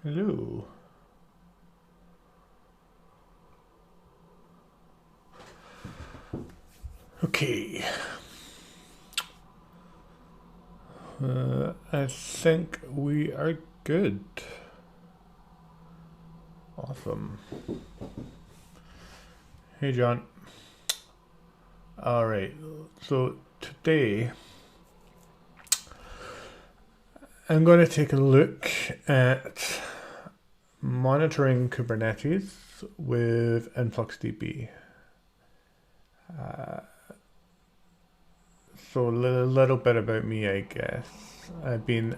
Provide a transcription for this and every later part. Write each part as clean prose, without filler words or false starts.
Hello. Okay. I think we are good. Awesome. Hey, John. All right. So today I'm going to take a look at monitoring Kubernetes with InfluxDB. So a little bit about me, I guess. I've been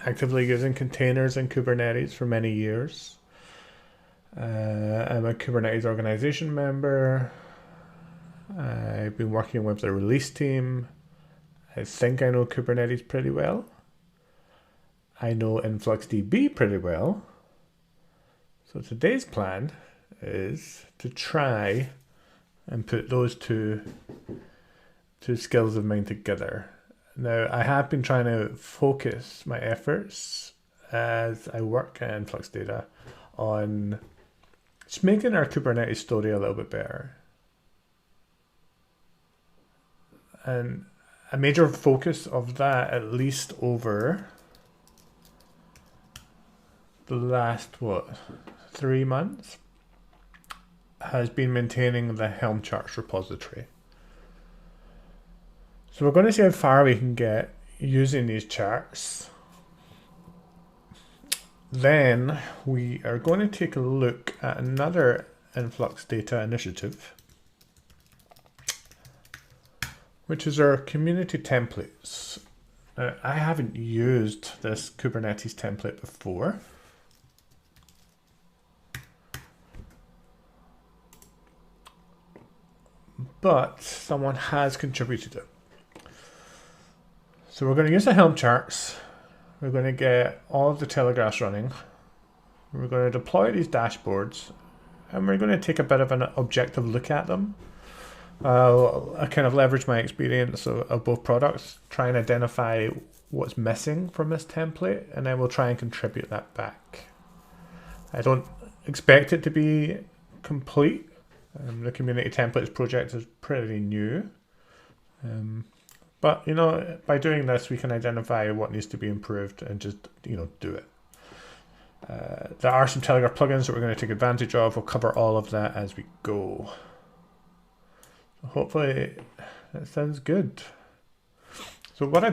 actively using containers in Kubernetes for many years. I'm a Kubernetes organization member. I've been working with the release team. I think I know Kubernetes pretty well. I know InfluxDB pretty well. So today's plan is to try and put those two skills of mine together. Now, I have been trying to focus my efforts as I work at Influx Data on just making our Kubernetes story a little bit better. And a major focus of that, at least over the last, 3 months, has been maintaining the Helm charts repository. So we're going to see how far we can get using these charts. Then we are going to take a look at another Influx Data initiative, which is our community templates. Now, I haven't used this Kubernetes template before. But someone has contributed it. So we're going to use the Helm charts. We're going to get all of the telegraphs running. We're going to deploy these dashboards, and we're going to take a bit of an objective look at them. I kind of leverage my experience of both products, try and identify what's missing from this template, and then we'll try and contribute that back. I don't expect it to be complete. The community templates project is pretty new. But, by doing this, we can identify what needs to be improved and just, do it. There are some Telegraf plugins that we're going to take advantage of. We'll cover all of that as we go. So hopefully that sounds good. So what I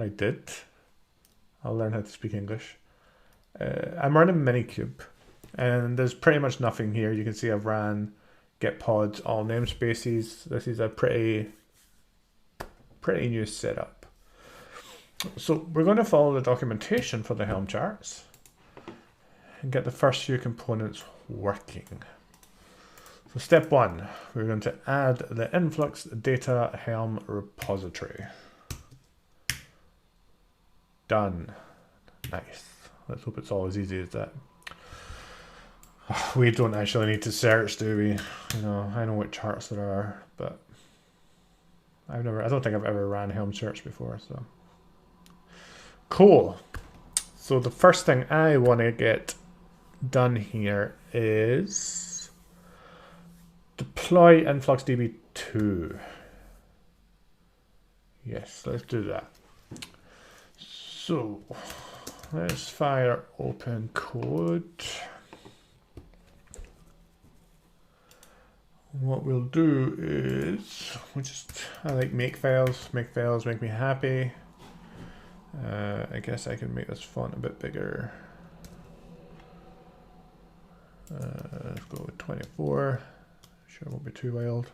did, I'll learn how to speak English. I'm running Minikube, and there's pretty much nothing here. You can see I've ran get pods, all namespaces. This is a pretty new setup. So we're going to follow the documentation for the Helm charts and get the first few components working. So step 1, we're going to add the Influx Data Helm repository. Done. Nice. Let's hope it's all as easy as that. We don't actually need to search, do we? I know what charts there are, but I don't think I've ever ran Helm search before, so. Cool. So the first thing I want to get done here is deploy InfluxDB 2. Yes, let's do that. So let's fire open code. What we'll do is I like make files make me happy. I guess I can make this font a bit bigger. Let's go with 24. Sure, it won't be too wild.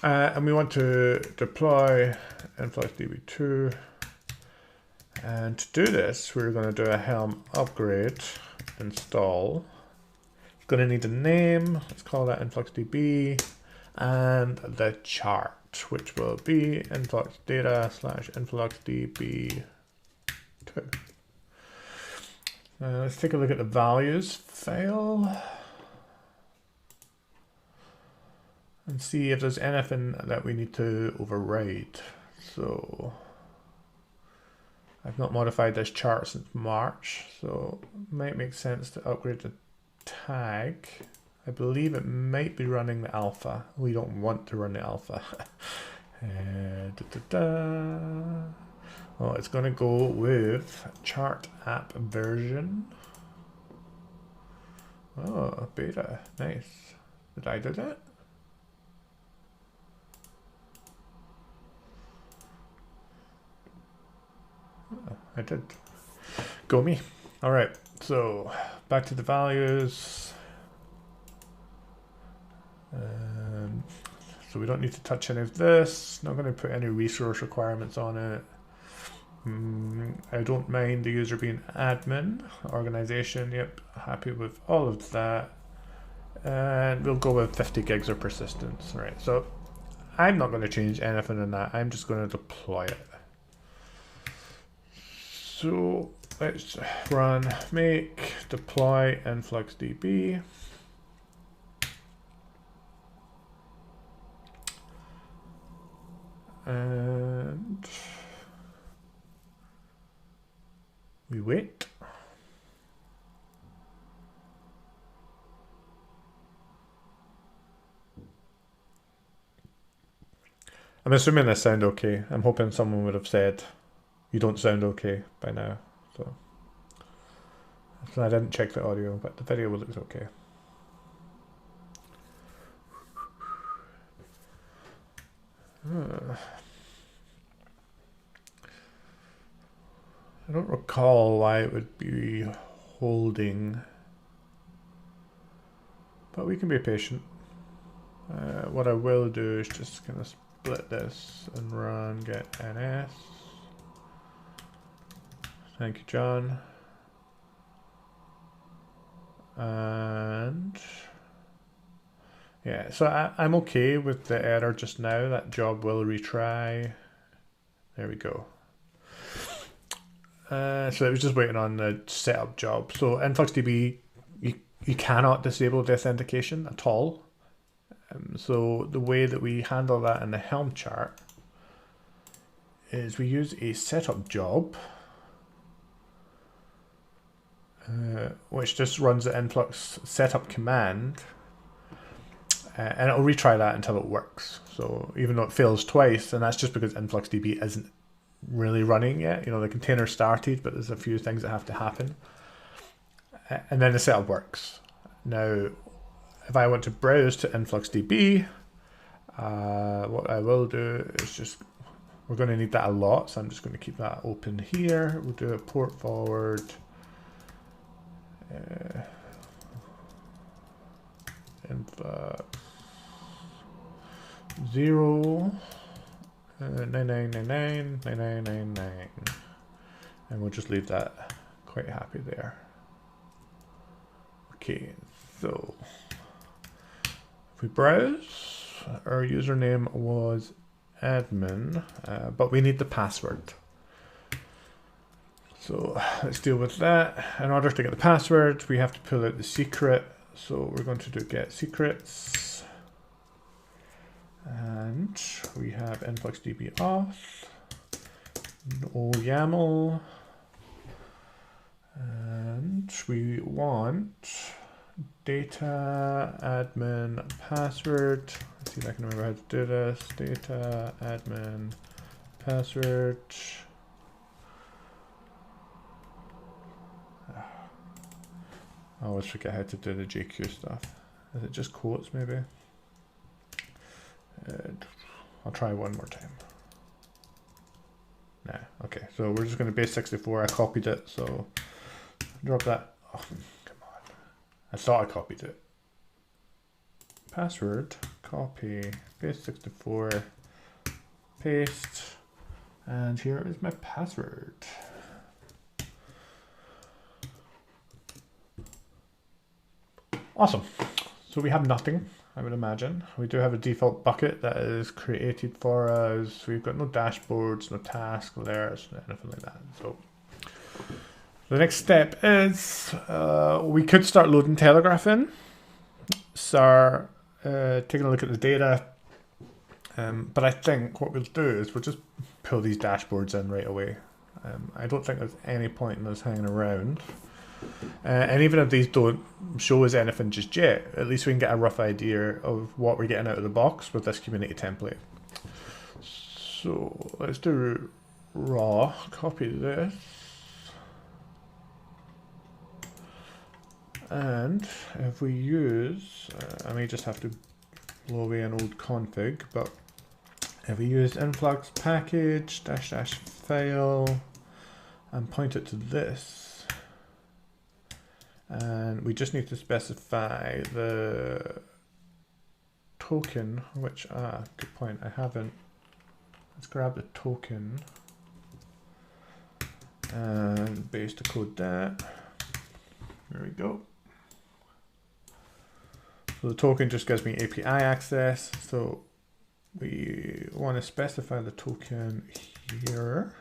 And we want to deploy InfluxDB 2. And to do this, we're going to do a Helm upgrade install. It's going to need a name. Let's call that InfluxDB, and the chart, which will be influx data /influxdb 2. Let's take a look at the values file and see if there's anything that we need to override. So I've not modified this chart since March, so it might make sense to upgrade the tag. I believe it might be running the alpha. We don't want to run the alpha. Well, it's going to go with chart app version. Oh, beta. Nice. Did I do that? Oh, I did. Go me. All right. So back to the values. So we don't need to touch any of this. Not going to put any resource requirements on it. I don't mind the user being admin. Organization, yep, happy with all of that. And we'll go with 50 gigs of persistence. Right, so I'm not going to change anything in that. I'm just going to deploy it. So let's run make deploy InfluxDB. And we wait. I'm assuming this sound okay. I'm hoping someone would have said you don't sound okay by now. So I didn't check the audio, but the video looks okay. I don't recall why it would be holding, but we can be patient. What I will do is just kind of split this and run get ns. Thank you, John. And yeah, so I'm okay with the error just now. That job will retry. There we go. So it was just waiting on the setup job. So InfluxDB, you cannot disable the authentication at all. So the way that we handle that in the Helm chart is we use a setup job, which just runs the influx setup command, and it'll retry that until it works. So even though it fails twice, and that's just because InfluxDB isn't really running yet. You know, the container started, but there's a few things that have to happen, and then the setup works. Now, if I want to browse to InfluxDB, what I will do is just, we're going to need that a lot, so I'm just going to keep that open here. We'll do a port forward. Influx 0 9999 9999, and we'll just leave that quite happy there. Okay, so if we browse, our username was admin, but we need the password. So let's deal with that. In order to get the password, we have to pull out the secret. So we're going to do get secrets. And we have InfluxDB auth, no YAML, and we want data admin password. Let's see if I can remember how to do this. Data admin password. I always forget how to do the JQ stuff. Is it just quotes maybe? I'll try one more time. Nah, okay, so we're just going to base 64. I copied it, so drop that. Oh, come on. I thought I copied it. Password, copy, base 64, paste, and here is my password. Awesome. So we have nothing, I would imagine. We do have a default bucket that is created for us. We've got no dashboards, no task alerts, anything like that. So The next step is we could start loading Telegraf in. Start taking a look at the data. But I think what we'll do is we'll just pull these dashboards in right away. I don't think there's any point in us hanging around. And even if these don't show us anything just yet, at least we can get a rough idea of what we're getting out of the box with this community template. So let's do raw, copy this. And if we use, I may just have to blow away an old config, but if we use influx package -- file and point it to this, and we just need to specify the token, which, good point, I haven't. Let's grab the token and base to code that. There we go. So the token just gives me API access. So we want to specify the token here.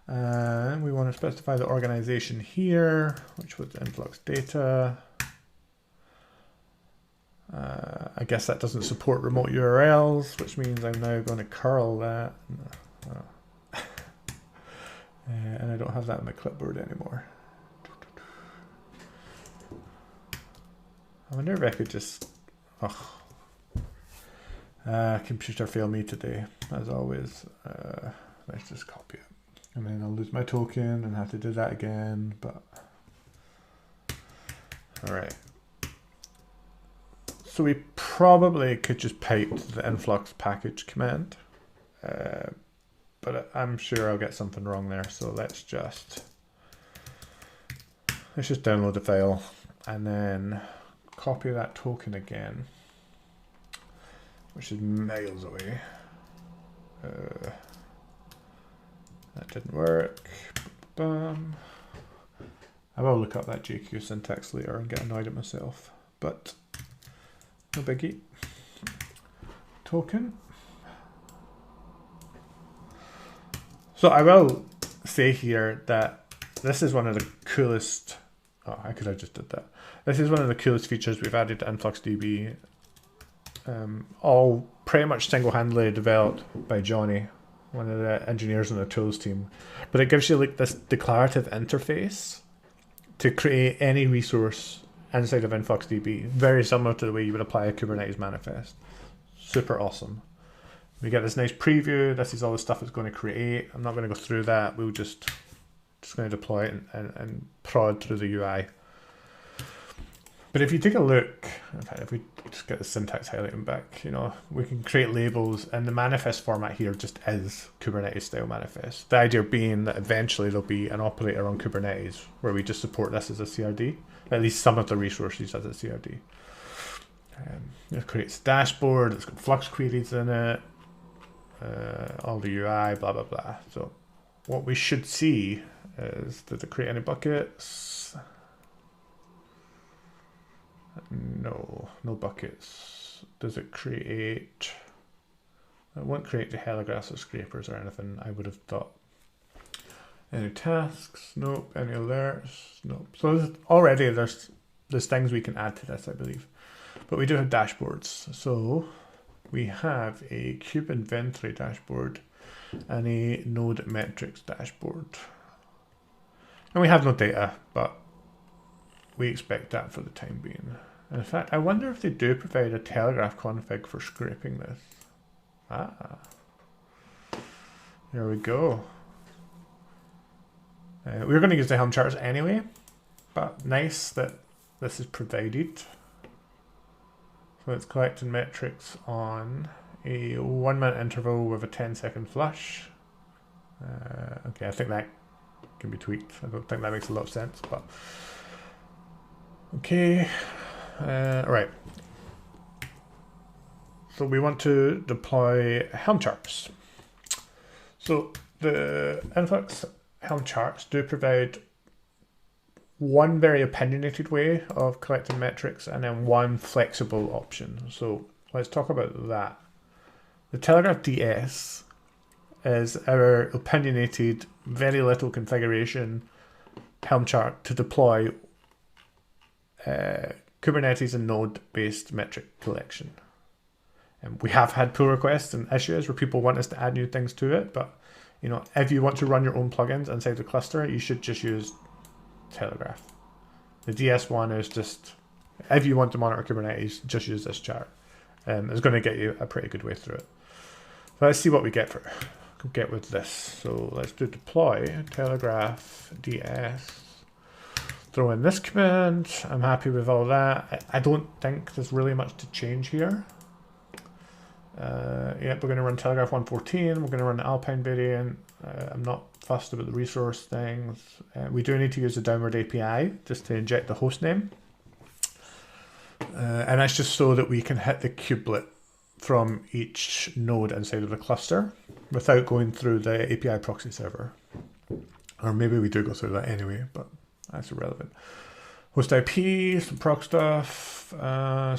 And we want to specify the organization here, which was influx data. I guess that doesn't support remote URLs, which means I'm now going to curl that. And I don't have that on my clipboard anymore. I wonder if I could just, computer failed me today, as always. Let's just copy it. And then I'll lose my token and have to do that again, but. All right. So we probably could just pipe the influx package command, but I'm sure I'll get something wrong there. So let's just download the file and then copy that token again, which is miles away. That didn't work. I will look up that JQ syntax later and get annoyed at myself, but no biggie. Token. So I will say here that this is one of the coolest. Oh, I could have just did that. This is one of the coolest features we've added to InfluxDB. All pretty much single-handedly developed by Johnny, one of the engineers on the tools team. But it gives you like this declarative interface to create any resource inside of InfluxDB, very similar to the way you would apply a Kubernetes manifest. Super awesome. We get this nice preview. This is all the stuff it's going to create. I'm not going to go through that. We'll just going to deploy it and prod through the UI. But if you take a look, in fact, if we just get the syntax highlighting back, you know, we can create labels, and the manifest format here just is Kubernetes style manifest. The idea being that eventually there'll be an operator on Kubernetes where we just support this as a CRD, at least some of the resources as a CRD. It creates a dashboard, it's got Flux queries in it, all the UI, blah, blah, blah. So what we should see is, does it create any buckets? No, no buckets. Does it create? It won't create the telegraphs or scrapers or anything, I would have thought. Any tasks? Nope. Any alerts? Nope. So already there's things we can add to this, I believe. But we do have dashboards. So we have a kube inventory dashboard and a node metrics dashboard. And we have no data, but we expect that for the time being. And in fact, I wonder if they do provide a Telegraf config for scraping this. There we go. We're going to use the Helm charts anyway, but nice that this is provided. So it's collecting metrics on a 1 minute interval with a 10-second flush. Okay, I think that can be tweaked. I don't think that makes a lot of sense, but okay. Right. So we want to deploy Helm charts. So the Influx Helm charts do provide one very opinionated way of collecting metrics and then one flexible option. So let's talk about that. The Telegraf DS is our opinionated, very little configuration, Helm chart to deploy Kubernetes and node-based metric collection. And we have had pull requests and issues where people want us to add new things to it, but you know, if you want to run your own plugins inside the cluster, you should just use Telegraf. The DS1 is just, if you want to monitor Kubernetes, just use this chart. It's going to get you a pretty good way through it. So let's see what we get with this. So let's do deploy Telegraf DS. Throw in this command. I'm happy with all that. I don't think there's really much to change here. Yeah, we're going to run Telegraf 114. We're going to run the Alpine variant. I'm not fussed about the resource things. We do need to use the downward API just to inject the host name. And that's just so that we can hit the kubelet from each node inside of the cluster without going through the API proxy server. Or maybe we do go through that anyway, but that's irrelevant. Host IP, some proc stuff,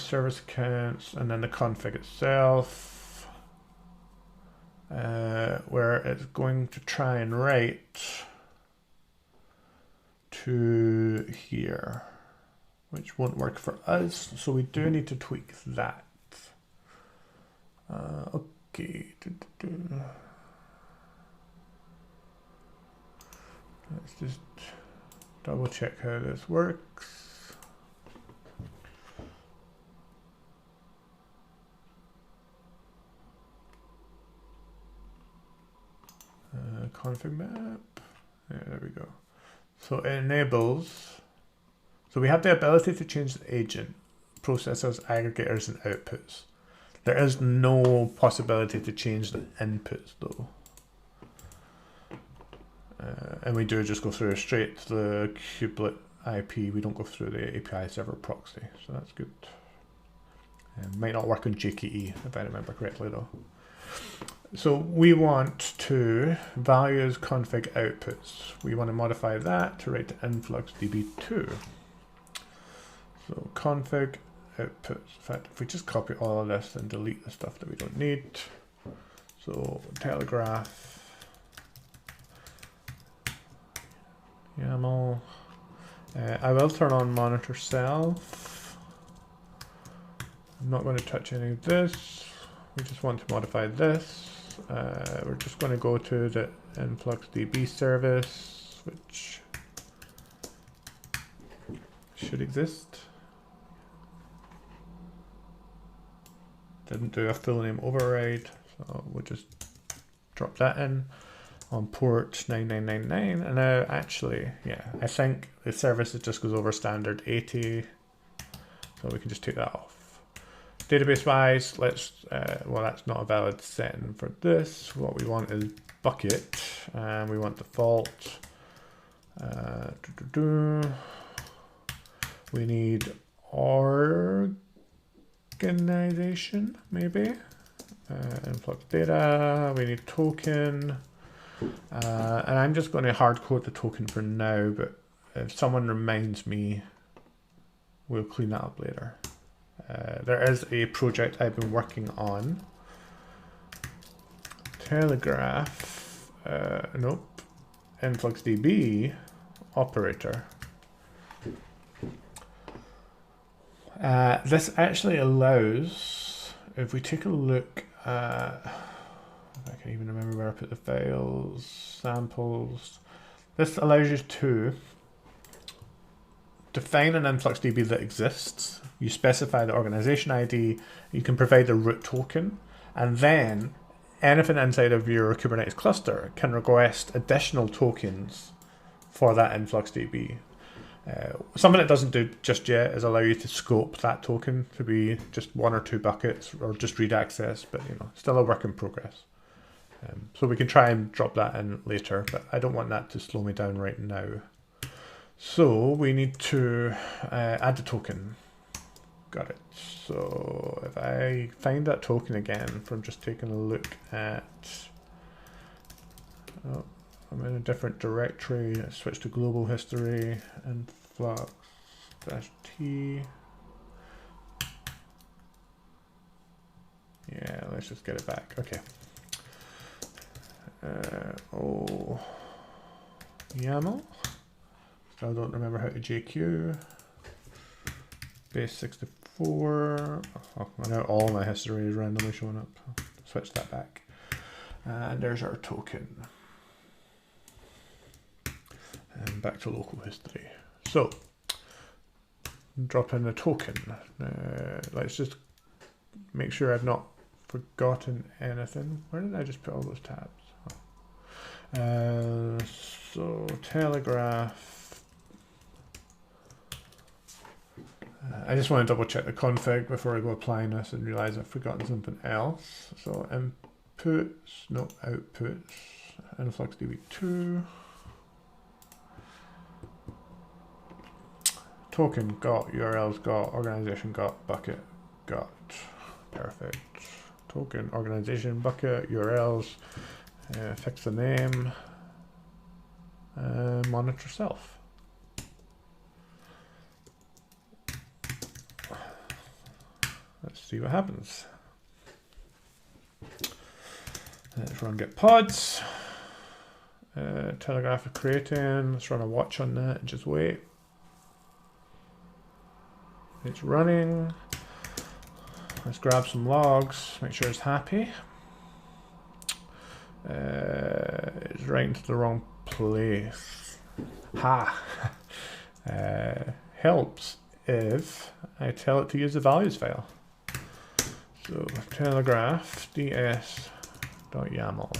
service accounts, and then the config itself, where it's going to try and write to here, which won't work for us, so we do need to tweak that. Okay. Let's just double check how this works. Config map. Yeah, there we go. So it enables. So we have the ability to change the agent, processors, aggregators, and outputs. There is no possibility to change the inputs though. And we do just go through straight to the kubelet IP. We don't go through the API server proxy, so that's good. Might not work on JKE if I remember correctly though. So we want to values config outputs. We want to modify that to write to InfluxDB2. So config outputs. In fact, if we just copy all of this and delete the stuff that we don't need. So Telegraf. YAML. I will turn on monitor self. I'm not going to touch any of this. We just want to modify this. We're just going to go to the InfluxDB service, which should exist. Didn't do a full name override, so we'll just drop that in on port 9999. And now actually, yeah, I think the service just goes over standard 80, so we can just take that off. Database wise, let's, well, that's not a valid setting for this. What we want is bucket, and we want default. We need organization, maybe. Influx data, we need token. And I'm just going to hard code the token for now, but if someone reminds me, we'll clean that up later. There is a project I've been working on. Telegraf, nope, Influx Db Operator. This actually allows, if we take a look at, I can't even remember where I put the files, samples. This allows you to define an InfluxDB that exists. You specify the organization ID, you can provide the root token, and then anything inside of your Kubernetes cluster can request additional tokens for that InfluxDB. Something it doesn't do just yet is allow you to scope that token to be just 1 or 2 buckets or just read access, but you know, still a work in progress. So we can try and drop that in later, but I don't want that to slow me down right now. So we need to add the token. Got it. So if I find that token again from just taking a look at, oh, I'm in a different directory. I switch to global history, influx-t. Yeah, let's just get it back. Okay. YAML. Still don't remember how to JQ. Base 64. Oh, now all my history is randomly showing up. Switch that back. And there's our token. And back to local history. So, drop in the token. Let's just make sure I've not forgotten anything. Where did I just put all those tabs? So, Telegraf. I just want to double check the config before I go applying this and realize I've forgotten something else. So inputs, no outputs, InfluxDB 2. Token got, URLs got, organization got, bucket got. Perfect. Token, organization, bucket, URLs, fix the name, monitor self. Let's see what happens. Let's run get pods. Telegraf is creating. Let's run a watch on that and just wait. It's running. Let's grab some logs, make sure it's happy. It's right into the wrong place. Ha! Helps if I tell it to use the values file. So telegraf ds.yaml.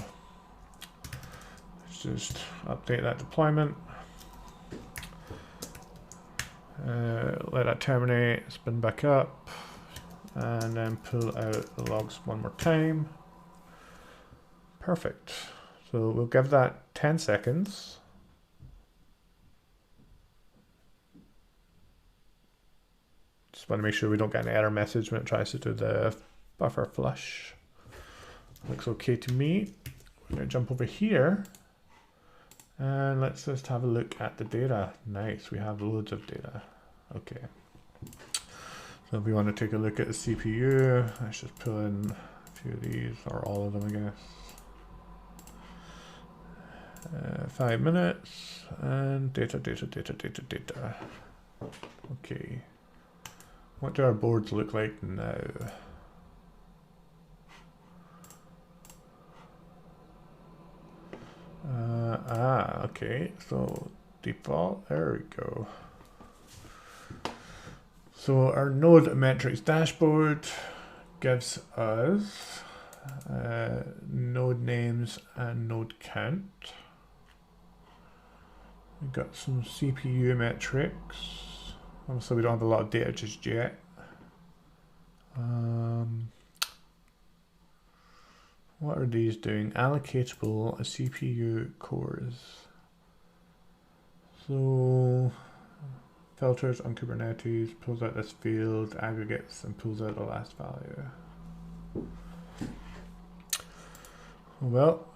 Let's just update that deployment. Let that terminate, spin back up, and then pull out the logs one more time. Perfect. So we'll give that 10 seconds. Just want to make sure we don't get an error message when it tries to do the buffer flush. Looks okay to me. We're going to jump over here and let's just have a look at the data. Nice, we have loads of data. Okay. So if we want to take a look at the CPU, let's just pull in a few of these, or all of them, I guess. 5 minutes and data. Okay. What do our boards look like now? Okay, so default, there we go. So our node metrics dashboard gives us node names and node count. We've got some CPU metrics. Obviously we don't have a lot of data just yet. What are these doing? Allocatable CPU cores. So filters on Kubernetes, pulls out this field, aggregates, and pulls out the last value. Well,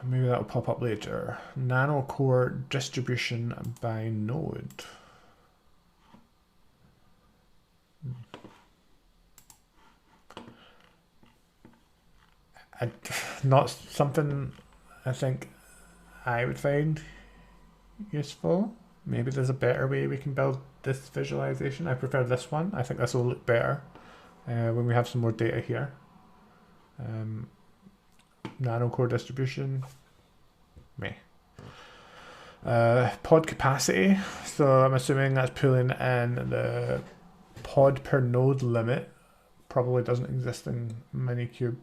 maybe that'll pop up later. Nano core distribution by node. Not something I think I would find useful. Maybe there's a better way we can build this visualization. I prefer this one. I think this will look better when we have some more data here. Nano core distribution. Meh. Pod capacity. So I'm assuming that's pulling in the pod per node limit. Probably doesn't exist in Minikube.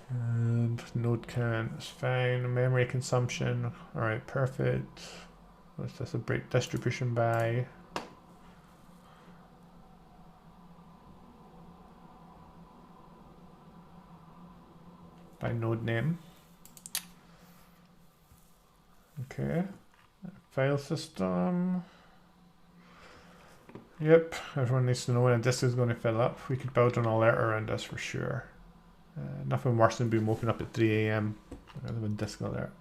And node count is fine. Memory consumption. Alright, perfect. What's this? A break distribution by node name. Okay. File system. Yep, everyone needs to know when a disk is going to fill up. We could build an alert around this for sure. Nothing worse than being woken up at 3 AM with a disk alert.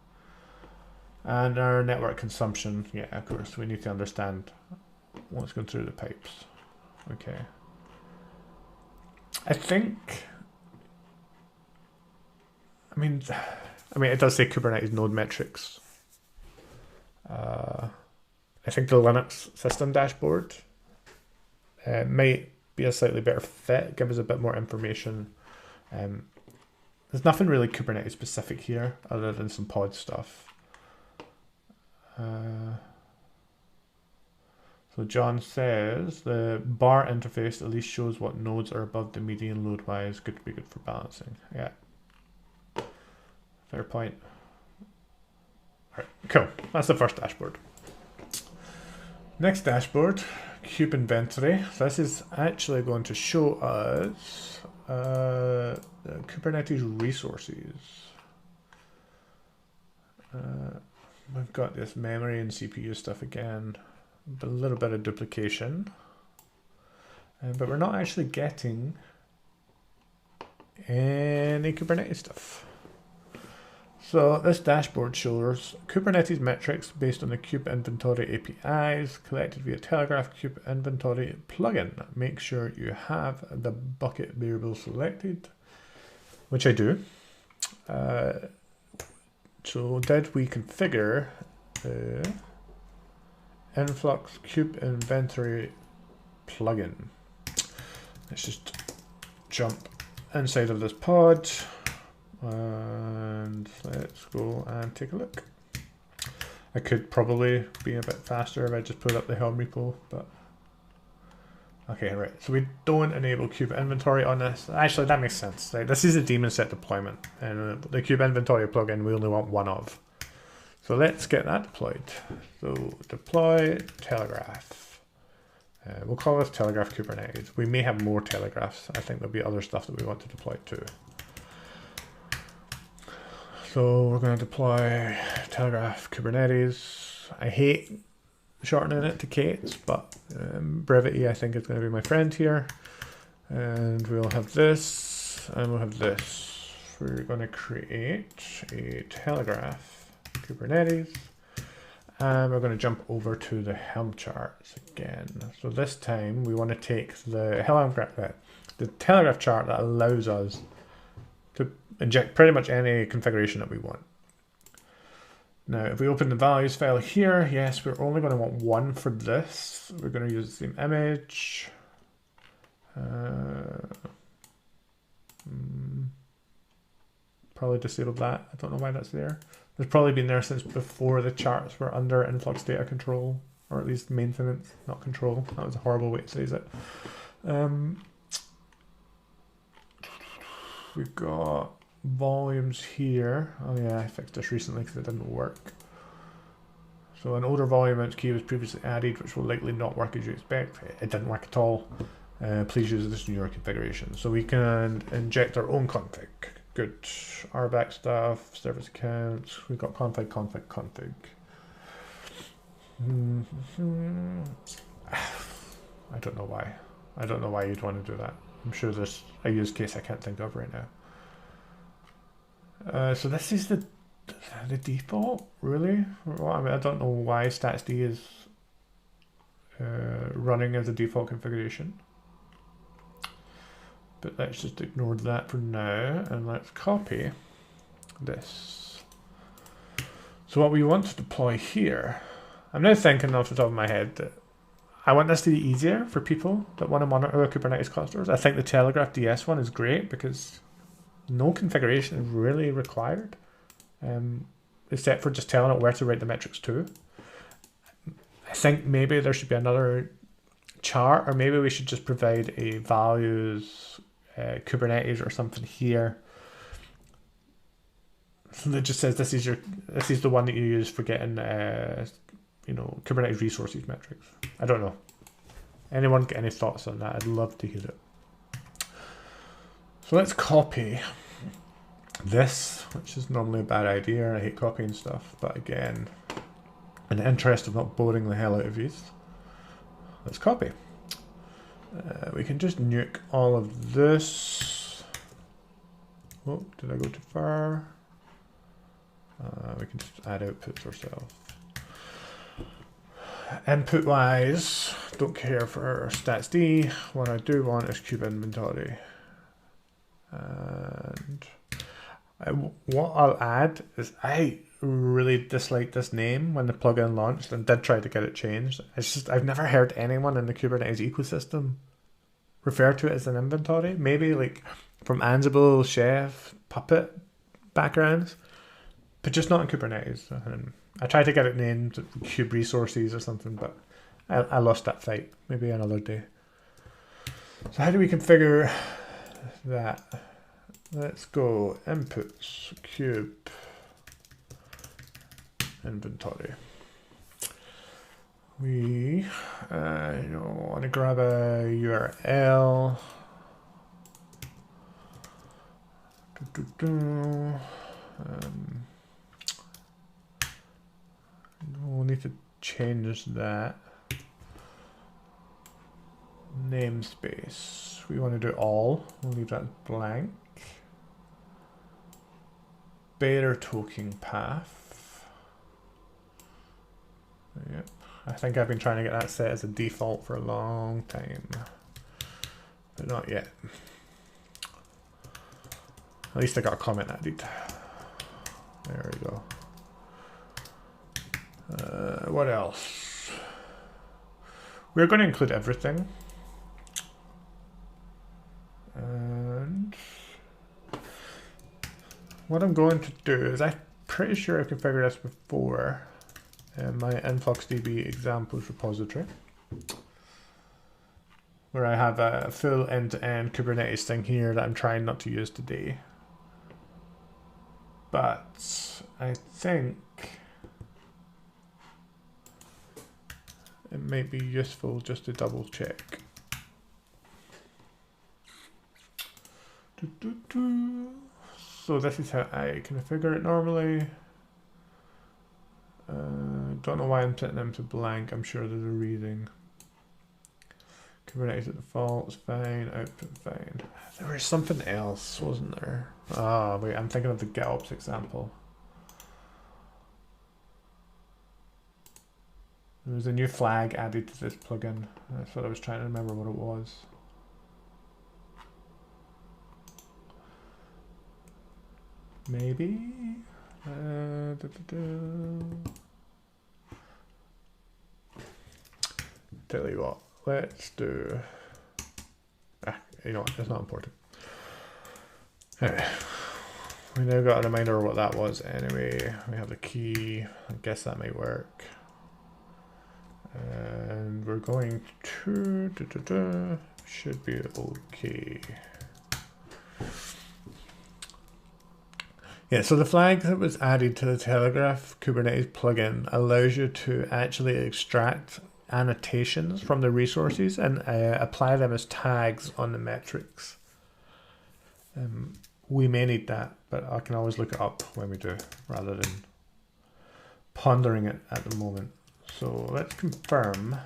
And our network consumption, yeah, of course, we need to understand what's going through the pipes. Okay. I mean, it does say Kubernetes node metrics I think the Linux system dashboard might be a slightly better fit, give us a bit more information. There's nothing really Kubernetes specific here other than some pod stuff. So John says the bar interface at least shows what nodes are above the median load wise. Good to be good for balancing. Yeah. Fair point. Alright, cool. That's the first dashboard. Next dashboard, Kube inventory. So this is actually going to show us Kubernetes resources. We've got this memory and CPU stuff again. A little bit of duplication. But we're not actually getting any Kubernetes stuff. So this dashboard shows Kubernetes metrics based on the Kube inventory APIs collected via Telegraf Kube inventory plugin. Make sure you have the bucket variable selected, which I do. So did we configure the Influx Kube inventory plugin? Let's just jump inside of this pod. And let's go and take a look. I could probably be a bit faster if I just put up the Helm repo, but okay, right. So we don't enable Kube inventory on this. Actually, that makes sense. Right? This is a daemon set deployment, and the Kube inventory plugin we only want one of. So let's get that deployed. So deploy Telegraf. We'll call this Telegraf Kubernetes. We may have more Telegrafs. I think there'll be other stuff that we want to deploy too. So we're going to deploy Telegraf Kubernetes. I hate shortening it to Kates, but brevity I think is going to be my friend here. And we'll have this, and we'll have this. We're going to create a Telegraf Kubernetes, and we're going to jump over to the Helm charts again. So this time we want to take the Telegraf chart that allows us to inject pretty much any configuration that we want. Now, if we open the values file here, yes, we're only going to want one for this. We're going to use the same image. Probably disabled that. I don't know why that's there. It's probably been there since before the charts were under Influx data control, or at least maintenance, not control. That was a horrible way to say it. We've got volumes here. Oh yeah, I fixed this recently because it didn't work. So an older volume mount key was previously added, which will likely not work as you expect. It didn't work at all. Please use this newer configuration. So we can inject our own config. Good. RBAC stuff, service accounts. We've got config. I don't know why. I don't know why you'd want to do that. I'm sure there's a use case I can't think of right now. So this is the default, really? Well, I mean, I don't know why statsd is running as a default configuration. But let's just ignore that for now, and let's copy this. So what we want to deploy here, I'm now thinking off the top of my head that I want this to be easier for people that want to monitor Kubernetes clusters. I think the Telegraf DS one is great because no configuration is really required, except for just telling it where to write the metrics to. I think maybe there should be another chart, or maybe we should just provide a values Kubernetes or something here that just says this is the one that you use for getting Kubernetes resources metrics. I don't know. Anyone get any thoughts on that? I'd love to hear it. So let's copy this, which is normally a bad idea. I hate copying stuff, but again, in the interest of not boring the hell out of these, let's copy. We can just nuke all of this. Oh, did I go too far? We can just add outputs ourselves. Input wise, don't care for statsd. What I do want is Kube inventory. And what I'll add is I really disliked this name when the plugin launched and did try to get it changed. It's just I've never heard anyone in the Kubernetes ecosystem refer to it as an inventory. Maybe like from Ansible, Chef, Puppet backgrounds, but just not in Kubernetes. And I tried to get it named Kube Resources or something, but I lost that fight. Maybe another day. So how do we configure that? Let's go inputs, kube, inventory. We want to grab a URL. We'll need to change that. Namespace. We want to do all. We'll leave that blank. Bearer token path. Yep. I think I've been trying to get that set as a default for a long time, but not yet. At least I got a comment added. There we go. What else? We're going to include everything. And what I'm going to do is, I'm pretty sure I've configured this before in my InfluxDB examples repository, where I have a full end-to-end Kubernetes thing here that I'm trying not to use today. But I think it may be useful just to double check. So this is how I configure it normally. Don't know why I'm setting them to blank. I'm sure there's a reason. Kubernetes at default is fine. Output fine. There was something else, wasn't there? Ah, wait. I'm thinking of the GitOps example. There was a new flag added to this plugin. That's what I was trying to remember what it was. Maybe. Tell you what, let's do. You know what? It's not important. Anyway, we now got a reminder of what that was. Anyway, we have the key. I guess that might work. And we're going to should be okay. Yeah, so the flag that was added to the Telegraf Kubernetes plugin allows you to actually extract annotations from the resources and apply them as tags on the metrics. We may need that, but I can always look it up when we do, rather than pondering it at the moment. So let's confirm.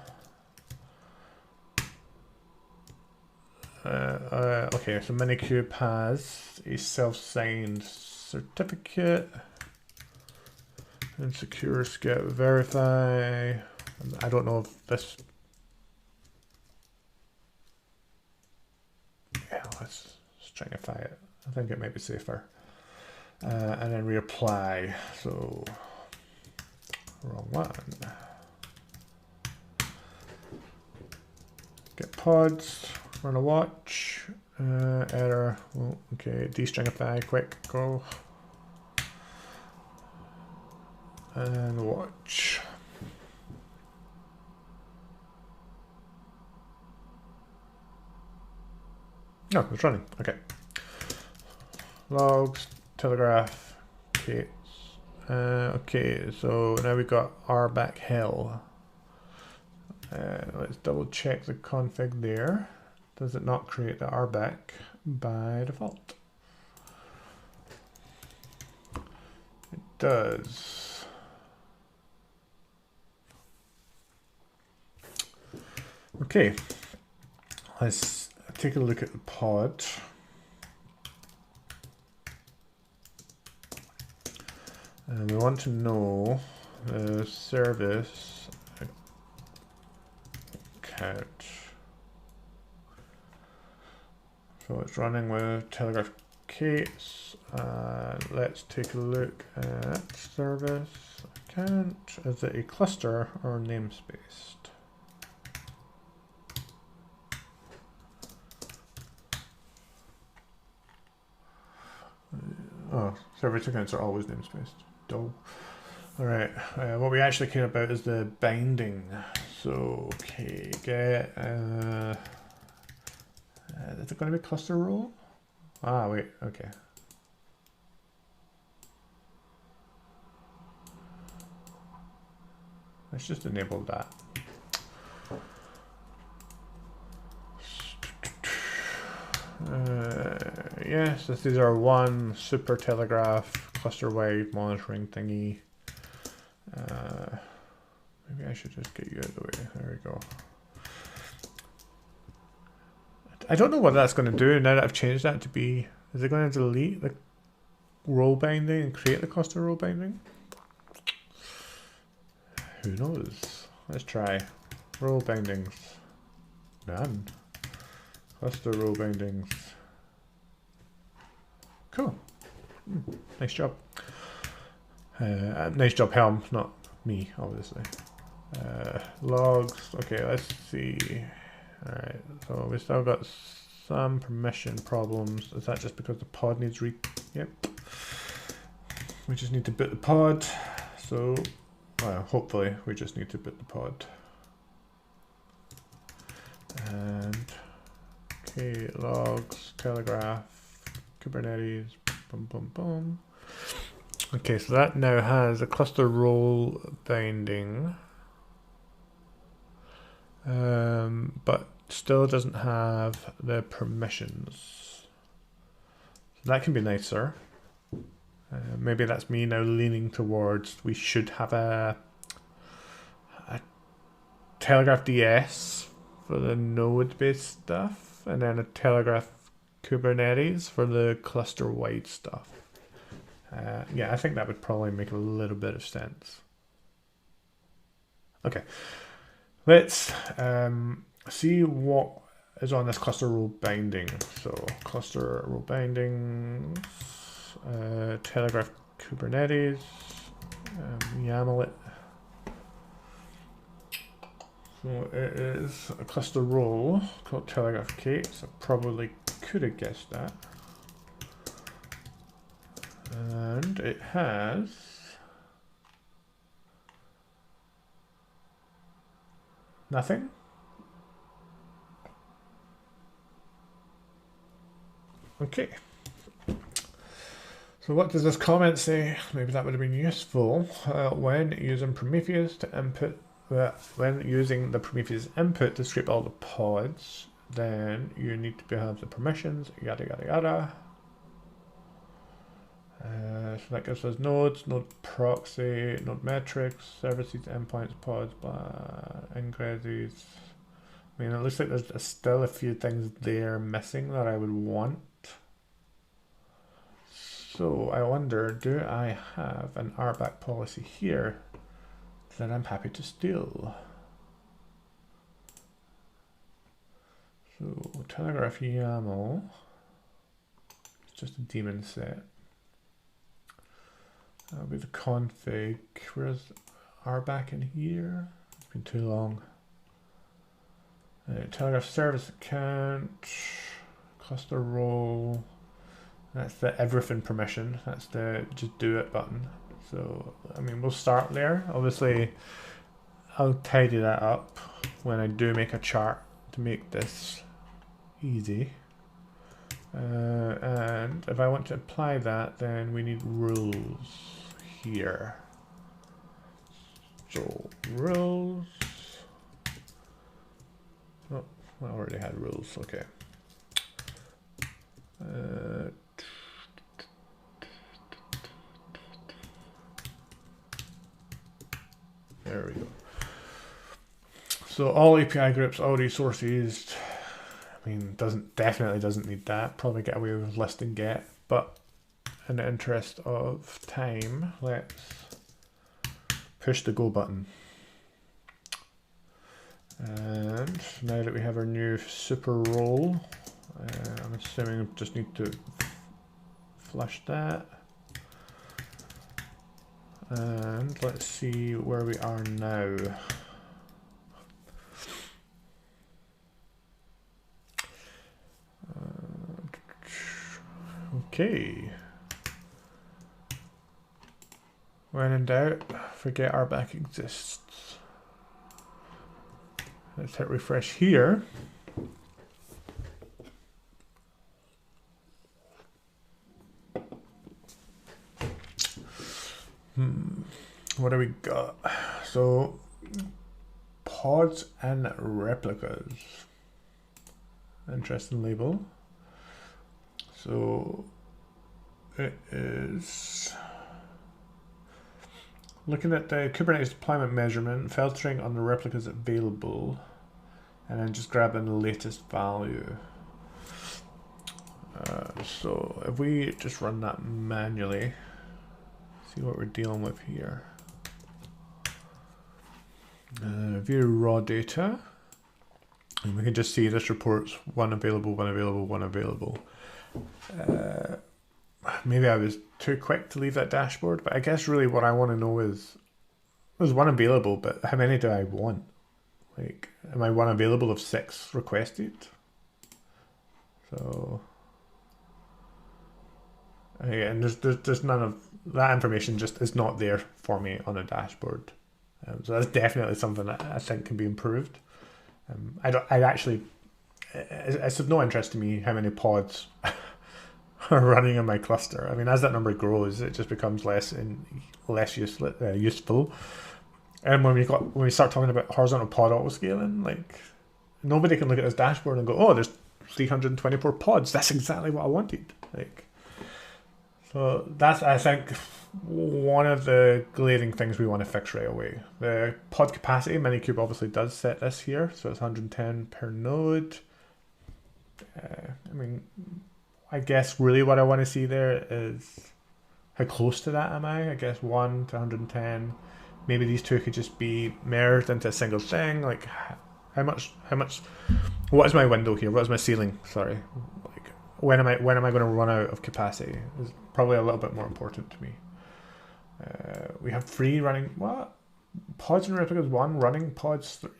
Okay, so Minikube has a self-signed certificate and secure skip verify. I don't know if this. Yeah, let's stringify it. I think it might be safer. And then reapply. So wrong one. Get pods. Run a watch. Error. Oh, okay. Destringify. Quick. Go. And watch. Oh, it's running. Okay. Logs, Telegraf, Kates. Okay, so now we've got RBAC Hell. Let's double check the config there. Does it not create the RBAC by default? It does. Okay, let's take a look at the pod. And we want to know the service account. So it's running with Telegraf K8s. Let's take a look at service account. Is it a cluster or namespaced? Oh, service accounts are always namespaced. Dull. Alright, what we actually care about is the binding. So, okay, get, is it going to be cluster role? Ah, wait, okay. Let's just enable that. Yes, this is our one super telegraph cluster-wide monitoring thingy. Maybe I should just get you out of the way. There we go. I don't know what that's going to do now that I've changed that to be. Is it going to delete the role binding and create the cluster role binding? Who knows? Let's try. Role bindings. None. Cluster role bindings. Cool. Nice job. Nice job, Helm, not me, obviously. Logs. Okay, let's see. Alright, so we still got some permission problems. Is that just because the pod needs Yep. We just need to boot the pod. So, well, hopefully we just need to boot the pod. And okay, logs, Telegraf, Kubernetes, boom, boom, boom. Okay, so that now has a cluster role binding, but still doesn't have the permissions. So that can be nicer. Maybe that's me now leaning towards we should have a Telegraf DS for the node-based stuff, and then a Telegraf Kubernetes for the cluster-wide stuff. Yeah, I think that would probably make a little bit of sense. Okay, let's see what is on this cluster role binding. So cluster role bindings, Telegraf Kubernetes, YAML it. So it is a cluster role called Telegraf K, so probably could have guessed that. And it has nothing. Okay. So what does this comment say? Maybe that would have been useful when using Prometheus to input. When using the Prometheus input to scrape all the pods, then you need to have the permissions. Yada yada yada. So that gives us nodes, node proxy, node metrics, services, endpoints, pods, ingresses. I mean, it looks like there's still a few things there missing that I would want. So I wonder, do I have an RBAC policy here that I'm happy to steal? So Telegraf YAML, it's just a daemon set. That'll be the config. Where's RBAC in here? It's been too long. Telegraf service account, cluster role. That's the everything permission. That's the just do it button. So, I mean, we'll start there. Obviously, I'll tidy that up when I do make a chart to make this easy. And if I want to apply that, then we need rules here. So rules. Oh, I already had rules. Okay. There we go. So all API groups, all resources. I mean, definitely doesn't need that. Probably get away with list and get, but in the interest of time, let's push the go button. And now that we have our new super role, I'm assuming we just need to flush that. And let's see where we are now. Okay. When in doubt, forget our back exists. Let's hit refresh here. What do we got? So, pods and replicas. Interesting label. So, it is looking at the Kubernetes deployment measurement, filtering on the replicas available, and then just grabbing the latest value. So, if we just run that manually, see what we're dealing with here. View raw data, and we can just see this reports one available, one available, one available. Maybe I was too quick to leave that dashboard, but I guess really what I want to know is, there's one available, but how many do I want? Like, am I one available of 6 requested? So, yeah, and there's none of that information, just is not there for me on a dashboard. So that's definitely something that I think can be improved. It's of no interest to me how many pods are running in my cluster. I mean, as that number grows, it just becomes less useful. And when we start talking about horizontal pod autoscaling, like, nobody can look at this dashboard and go, oh, there's 324 pods. That's exactly what I wanted. Like, so that's, I think, one of the glaring things we want to fix right away. The pod capacity, Minikube obviously does set this here, so it's 110 per node. I mean, I guess really what I want to see there is how close to that am I? I guess 1 to 110. Maybe these two could just be merged into a single thing. Like, how much, what is my window here? What is my ceiling? Sorry. Like, when am I going to run out of capacity? Is probably a little bit more important to me. We have 3 running, what? Pods and replicas 1, running pods 3.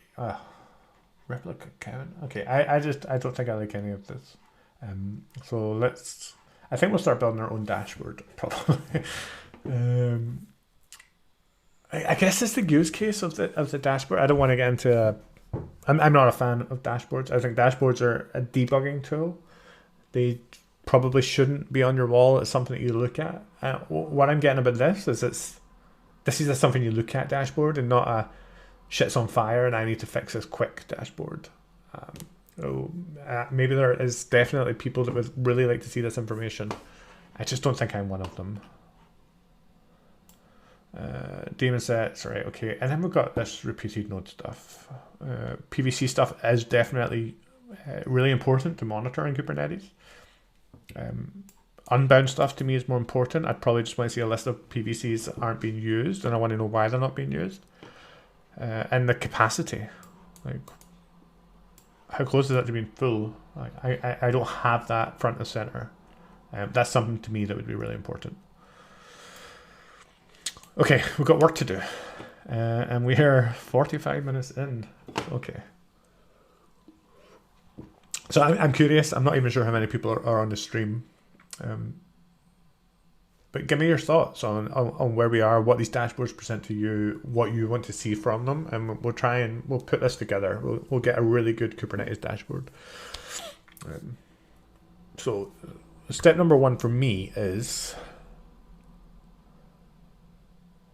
Replica count. Okay, I don't think I like any of this. So I think we'll start building our own dashboard, probably. I guess it's the use case of the dashboard. I don't want to get into I'm not a fan of dashboards. I think dashboards are a debugging tool. They probably shouldn't be on your wall. It's something that you look at. What I'm getting about this is this is something you look at dashboard, and not a shit's on fire and I need to fix this quick dashboard. Maybe there is definitely people that would really like to see this information. I just don't think I'm one of them. Daemon sets, right, okay. And then we've got this repeated node stuff. PVC stuff is definitely really important to monitor in Kubernetes. Unbound stuff to me is more important. I'd probably just want to see a list of PVCs that aren't being used, and I want to know why they're not being used. And the capacity, like, how close is that to being full? Like, I don't have that front and center. That's something to me that would be really important. Okay, we've got work to do, and we're 45 minutes in. Okay. So I'm curious. I'm not even sure how many people are on the stream. But give me your thoughts on where we are, what these dashboards present to you, what you want to see from them, and we'll put this together. We'll get a really good Kubernetes dashboard. So step number 1 for me is,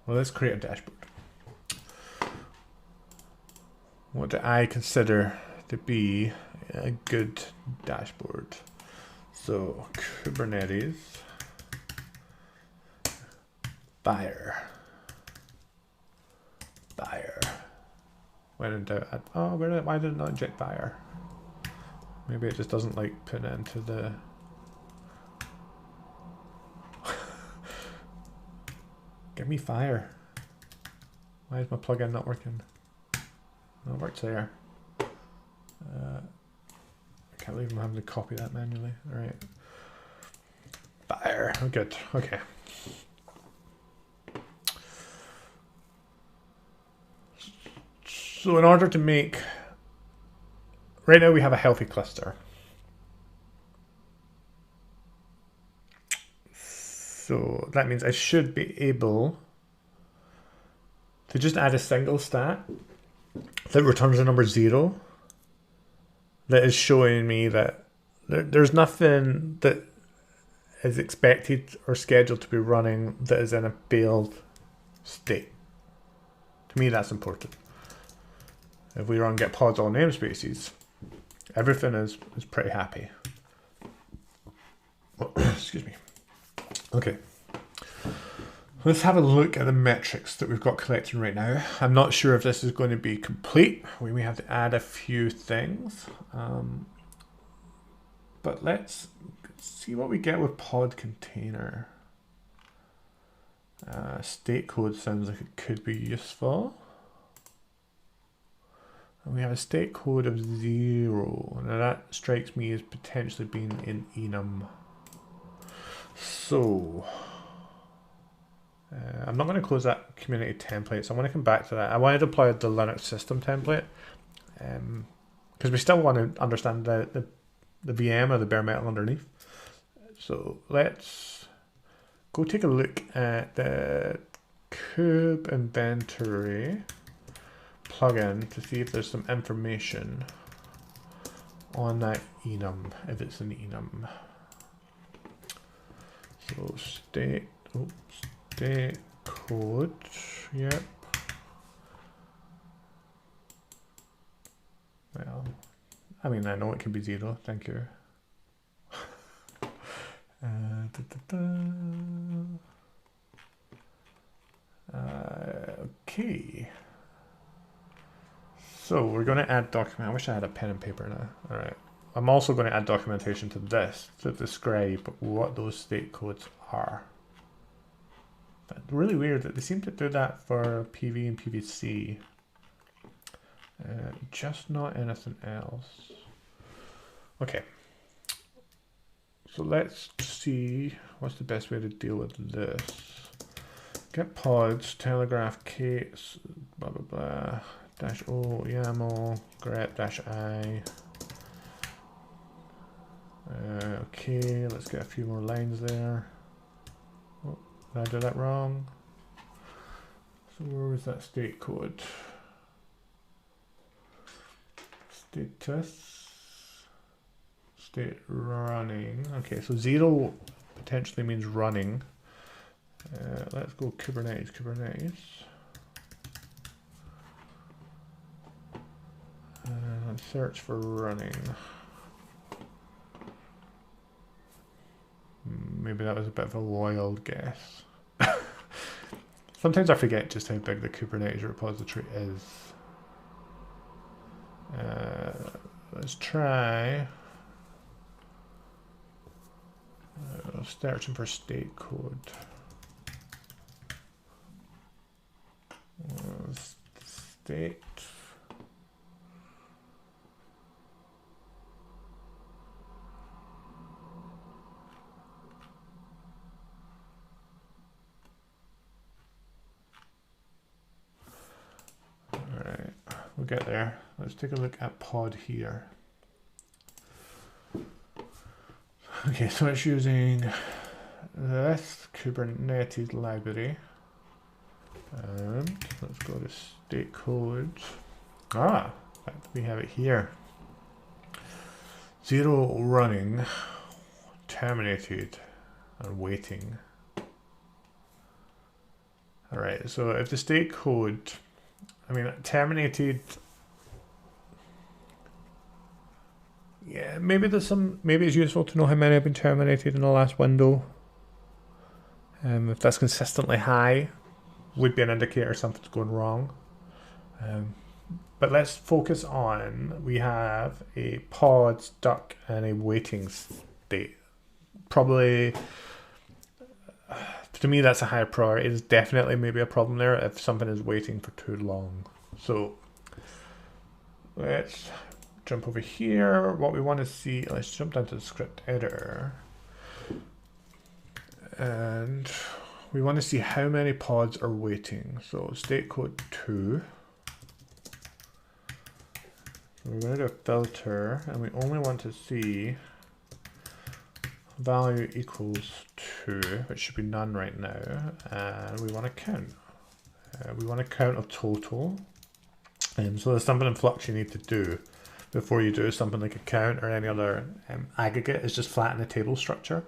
well, let's create a dashboard. What do I consider to be a good dashboard? So Kubernetes buyer. When in doubt, why did it not inject buyer? Maybe it just doesn't like put it into the. Give me fire. Why is my plugin not working? No, it works there. I can't believe I'm having to copy that manually. All right. Fire. there. Good. Okay. So in order to make, right now we have a healthy cluster. So that means I should be able to just add a single stat that returns the number 0 that is showing me that there's nothing that is expected or scheduled to be running that is in a failed state. To me, that's important. If we run get pods all namespaces, everything is pretty happy. Excuse me. Okay. Let's have a look at the metrics that we've got collected right now. I'm not sure if this is going to be complete. We may have to add a few things. But let's see what we get with pod container. State code sounds like it could be useful. And we have a state code of 0. Now that strikes me as potentially being in enum. So I'm not going to close that community template, so I want to come back to that. I want to deploy the Linux system template because we still want to understand the VM or the bare metal underneath. So let's go take a look at the Kube inventory plugin to see if there's some information on that enum, if it's an enum. So state code, yep. Well, I mean, I know it can be 0, thank you. Okay. So we're going to add document. I wish I had a pen and paper now. All right. I'm also going to add documentation to this to describe what those state codes are. But really weird that they seem to do that for PV and PVC. Just not anything else. Okay. So let's see what's the best way to deal with this. Get pods, telegraph case, blah blah blah, -o, YAML, grep -i. Okay, let's get a few more lines there. Oh, did I do that wrong? So where was that state code? Status. State running. Okay, so 0 potentially means running. Let's go Kubernetes. Let's search for running. Maybe that was a bit of a wild guess. Sometimes I forget just how big the Kubernetes repository is. Let's try searching for state code. State. Alright, we'll get there. Let's take a look at pod here. Okay, so it's using this Kubernetes library. And let's go to state code. Ah, we have it here. 0 running, terminated, and waiting. Alright, so if the state code, I mean, terminated, yeah, maybe there's some, maybe it's useful to know how many have been terminated in the last window. If that's consistently high, would be an indicator something's going wrong. But let's focus on, we have a pod stuck in a waiting state. Probably, to me, that's a high priority. It's definitely maybe a problem there if something is waiting for too long. So let's jump over here. What we want to see, let's jump down to the script editor. And we want to see how many pods are waiting. So state code 2. So we're going to do a filter, and we only want to see value equals 2, which should be none right now, and we want to count. We want to count a total. So there's something in Flux you need to do before you do something like a count or any other aggregate, is just flatten the table structure.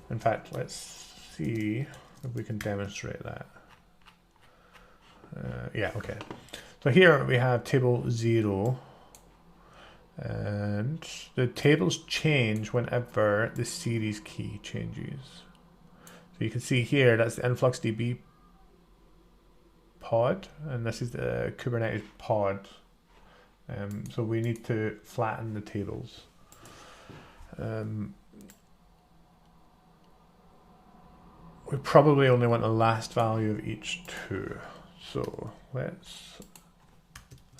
In fact, let's see if we can demonstrate that. Yeah, okay. So here we have table 0. And the tables change whenever the series key changes. So you can see here, that's the Influx Db pod, and this is the Kubernetes pod. So we need to flatten the tables. We probably only want the last value of each two. So let's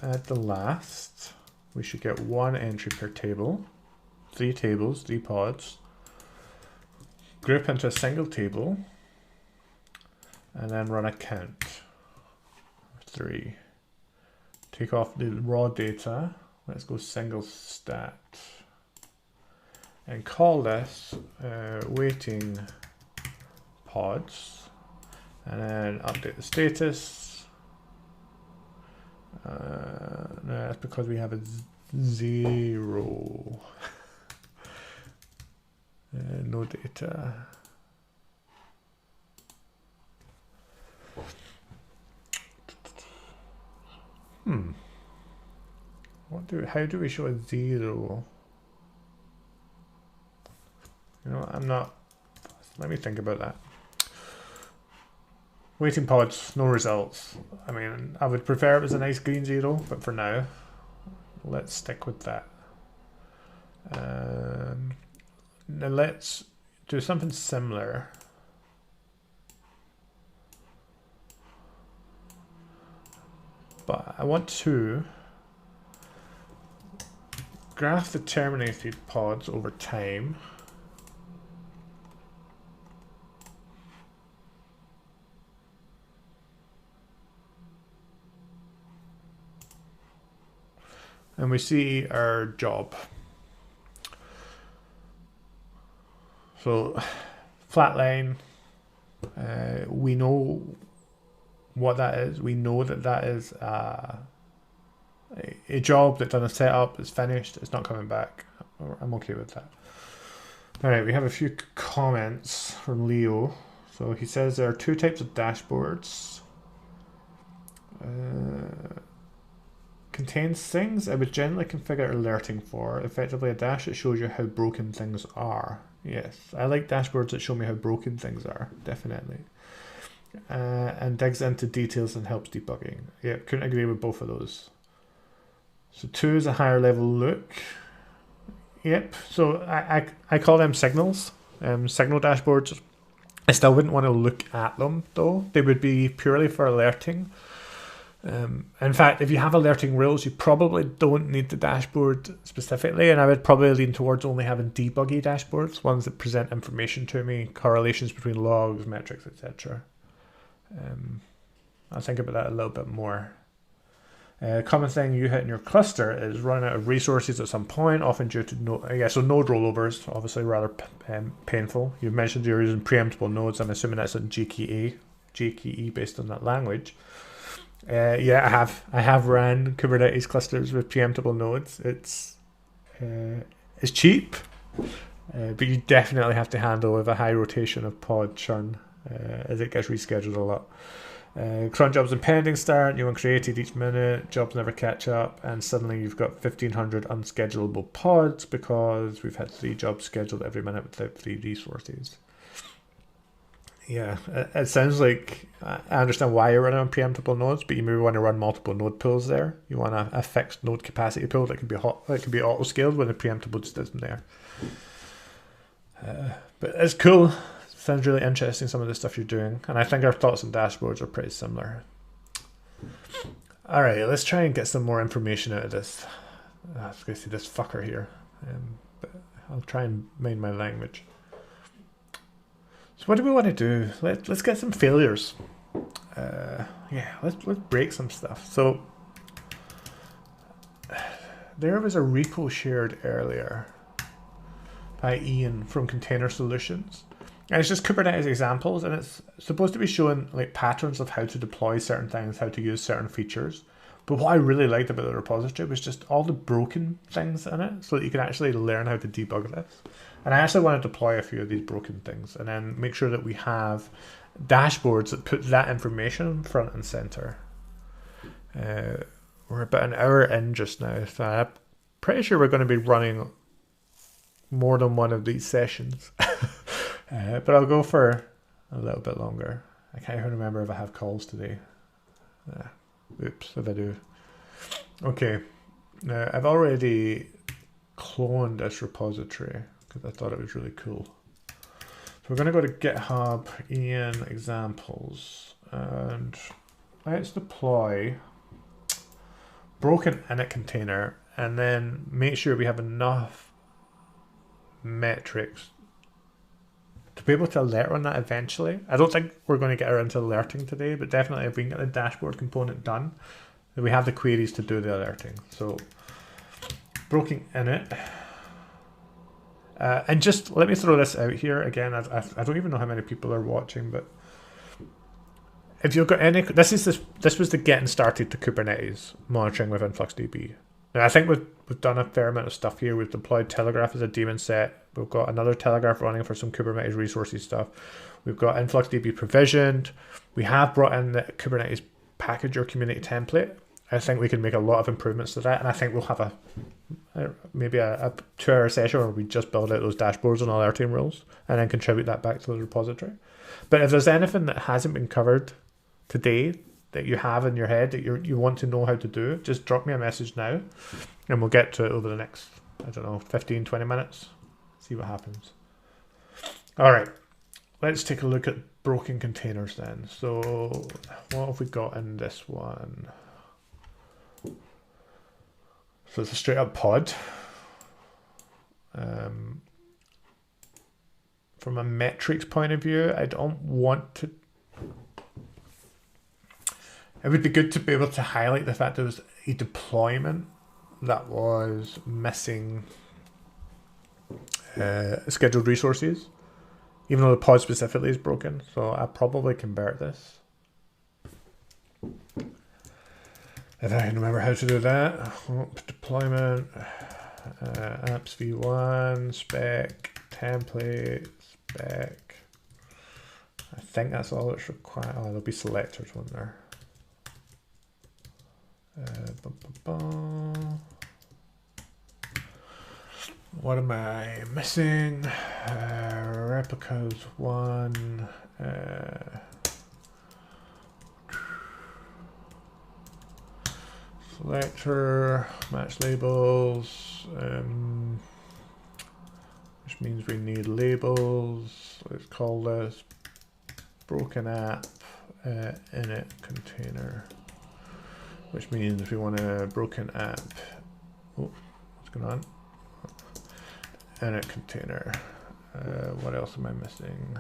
add the last. We should get 1 entry per table, 3 tables, 3 pods, group into a single table, and then run a count. 3. Take off the raw data. Let's go single stat. And call this waiting pods. And then update the status. No, that's because we have a 0. No data. How do we show a 0? You know, I'm not. Let me think about that. Waiting pods, no results. I mean, I would prefer it was a nice green 0, but for now, let's stick with that. Now let's do something similar. But I want to graph the terminated pods over time. And we see our job. So flat line, we know what that is. We know that that is a job that done a setup, it's finished, it's not coming back. I'm okay with that. All right, we have a few comments from Leo. So he says there are 2 types of dashboards. Contains things I would generally configure alerting for. Effectively a dash that shows you how broken things are. Yes, I like dashboards that show me how broken things are, definitely. And digs into details and helps debugging. Yeah, couldn't agree with both of those. So 2 is a higher level look. Yep, so I call them signals, signal dashboards. I still wouldn't want to look at them though. They would be purely for alerting. In fact, if you have alerting rules, you probably don't need the dashboard specifically, and I would probably lean towards only having debuggy dashboards, ones that present information to me, correlations between logs, metrics, etc. I'll think about that a little bit more. Common thing you hit in your cluster is run out of resources at some point, often due to so node rollovers, obviously rather painful. You've mentioned you're using preemptible nodes. I'm assuming that's in JKE based on that language. Yeah, I have ran Kubernetes clusters with preemptible nodes. It's cheap, but you definitely have to handle with a high rotation of pod churn as it gets rescheduled a lot. Cron jobs and pending start, new one created each minute, jobs never catch up, and suddenly you've got 1,500 unschedulable pods because we've had 3 jobs scheduled every minute without 3 resources. Yeah, it sounds like I understand why you're running on preemptible nodes, but you maybe want to run multiple node pools there. You want a fixed node capacity pool that can be auto scaled when the preemptible just isn't there. But it's cool. Sounds really interesting, some of the stuff you're doing, and I think our thoughts on dashboards are pretty similar. All right, let's try and get some more information out of this. I was going to see this fucker here, but I'll try and mind my language. So what do we want to do? Let's get some failures. Yeah, let's break some stuff. So there was a repo shared earlier by Ian from Container Solutions. And it's just Kubernetes examples, and it's supposed to be showing like patterns of how to deploy certain things, how to use certain features. But what I really liked about the repository was just all the broken things in it, so that you can actually learn how to debug this. And I actually want to deploy a few of these broken things and then make sure that we have dashboards that put that information front and center. We're about an hour in just now, so I'm pretty sure we're going to be running more than one of these sessions. But I'll go for a little bit longer. I can't even remember if I have calls today. Oops, if I do. Okay, now I've already cloned this repository because I thought it was really cool. So we're going to go to GitHub, Ian examples, and let's deploy broken init container, and then make sure we have enough metrics to be able to alert on that eventually. I don't think we're going to get around to alerting today, but definitely if we can get the dashboard component done, then we have the queries to do the alerting. So broken init. And just let me throw this out here again. I don't even know how many people are watching, but if you've got any, this was the getting started to Kubernetes monitoring with InfluxDB. Now I think we've done a fair amount of stuff here. We've deployed Telegraf as a daemon set. We've got another Telegraf running for some Kubernetes resources stuff. We've got InfluxDB provisioned. We have brought in the Kubernetes package or community template. I think we can make a lot of improvements to that, and I think we'll have maybe a 2-hour session where we just build out those dashboards and alerting rules and then contribute that back to the repository. But if there's anything that hasn't been covered today that you have in your head that you want to know how to do, just drop me a message now and we'll get to it over the next, I don't know, 15, 20 minutes. See what happens. All right, let's take a look at broken containers then. So what have we got in this one? So it's a straight up pod. From a metrics point of view, I don't want to. It would be good to be able to highlight the fact there was a deployment that was missing scheduled resources, even though the pod specifically is broken. So I'll probably convert this. If I can remember how to do that. Deployment, apps v1, spec, template, spec. I think that's all that's required. Oh, there'll be selectors on there. What am I missing? Replicas 1. Selector, match labels, which means we need labels. Let's call this broken app init container, which means if we want a broken app, oh, what's going on? Init container. What else am I missing?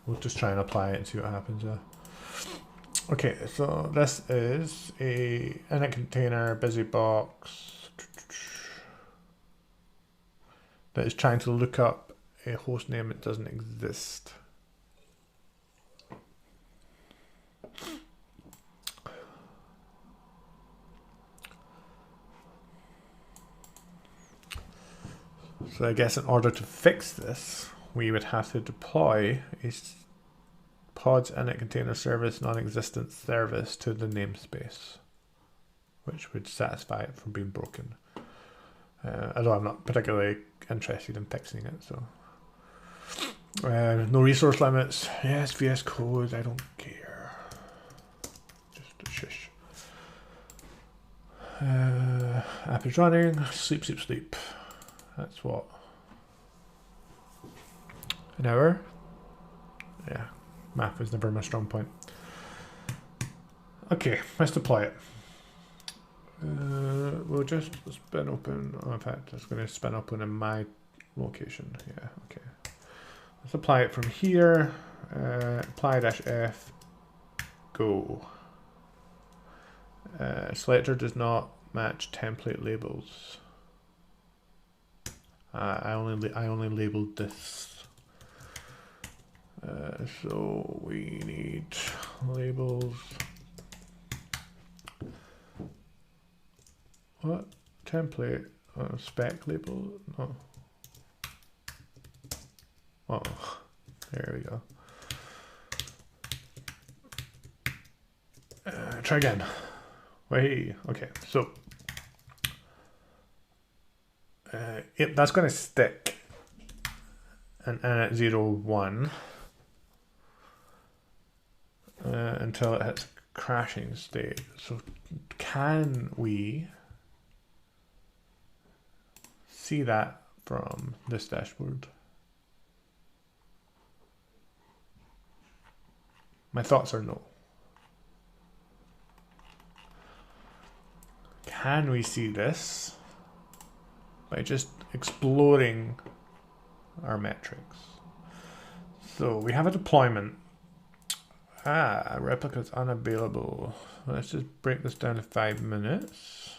We'll just try and apply it and see what happens. Okay, so this is a init container busy box that is trying to look up a host name that doesn't exist. So I guess in order to fix this, we would have to deploy a pods init container service non-existent service to the namespace, which would satisfy it from being broken. Although I'm not particularly interested in fixing it, so. No resource limits. Yes, VS Code, I don't care. Just a shush. App is running, sleep, sleep, sleep. That's what? An hour? Yeah. Math was never my strong point. Okay, let's deploy it. We'll just spin open. Oh, in fact, it's going to spin open in my location. Yeah, okay. Let's apply it from here. Apply -F. Go. Selector does not match template labels. I only labeled this. So we need labels. What? Template? Spec label? No. Oh, there we go. Try again. Wait, okay, so yep, that's going to stick and at 0, 1 until it hits crashing state. So can we see that from this dashboard? My thoughts are no. Can we see this by just exploring our metrics? So we have a deployment. Replica's unavailable. Let's just break this down to 5 minutes.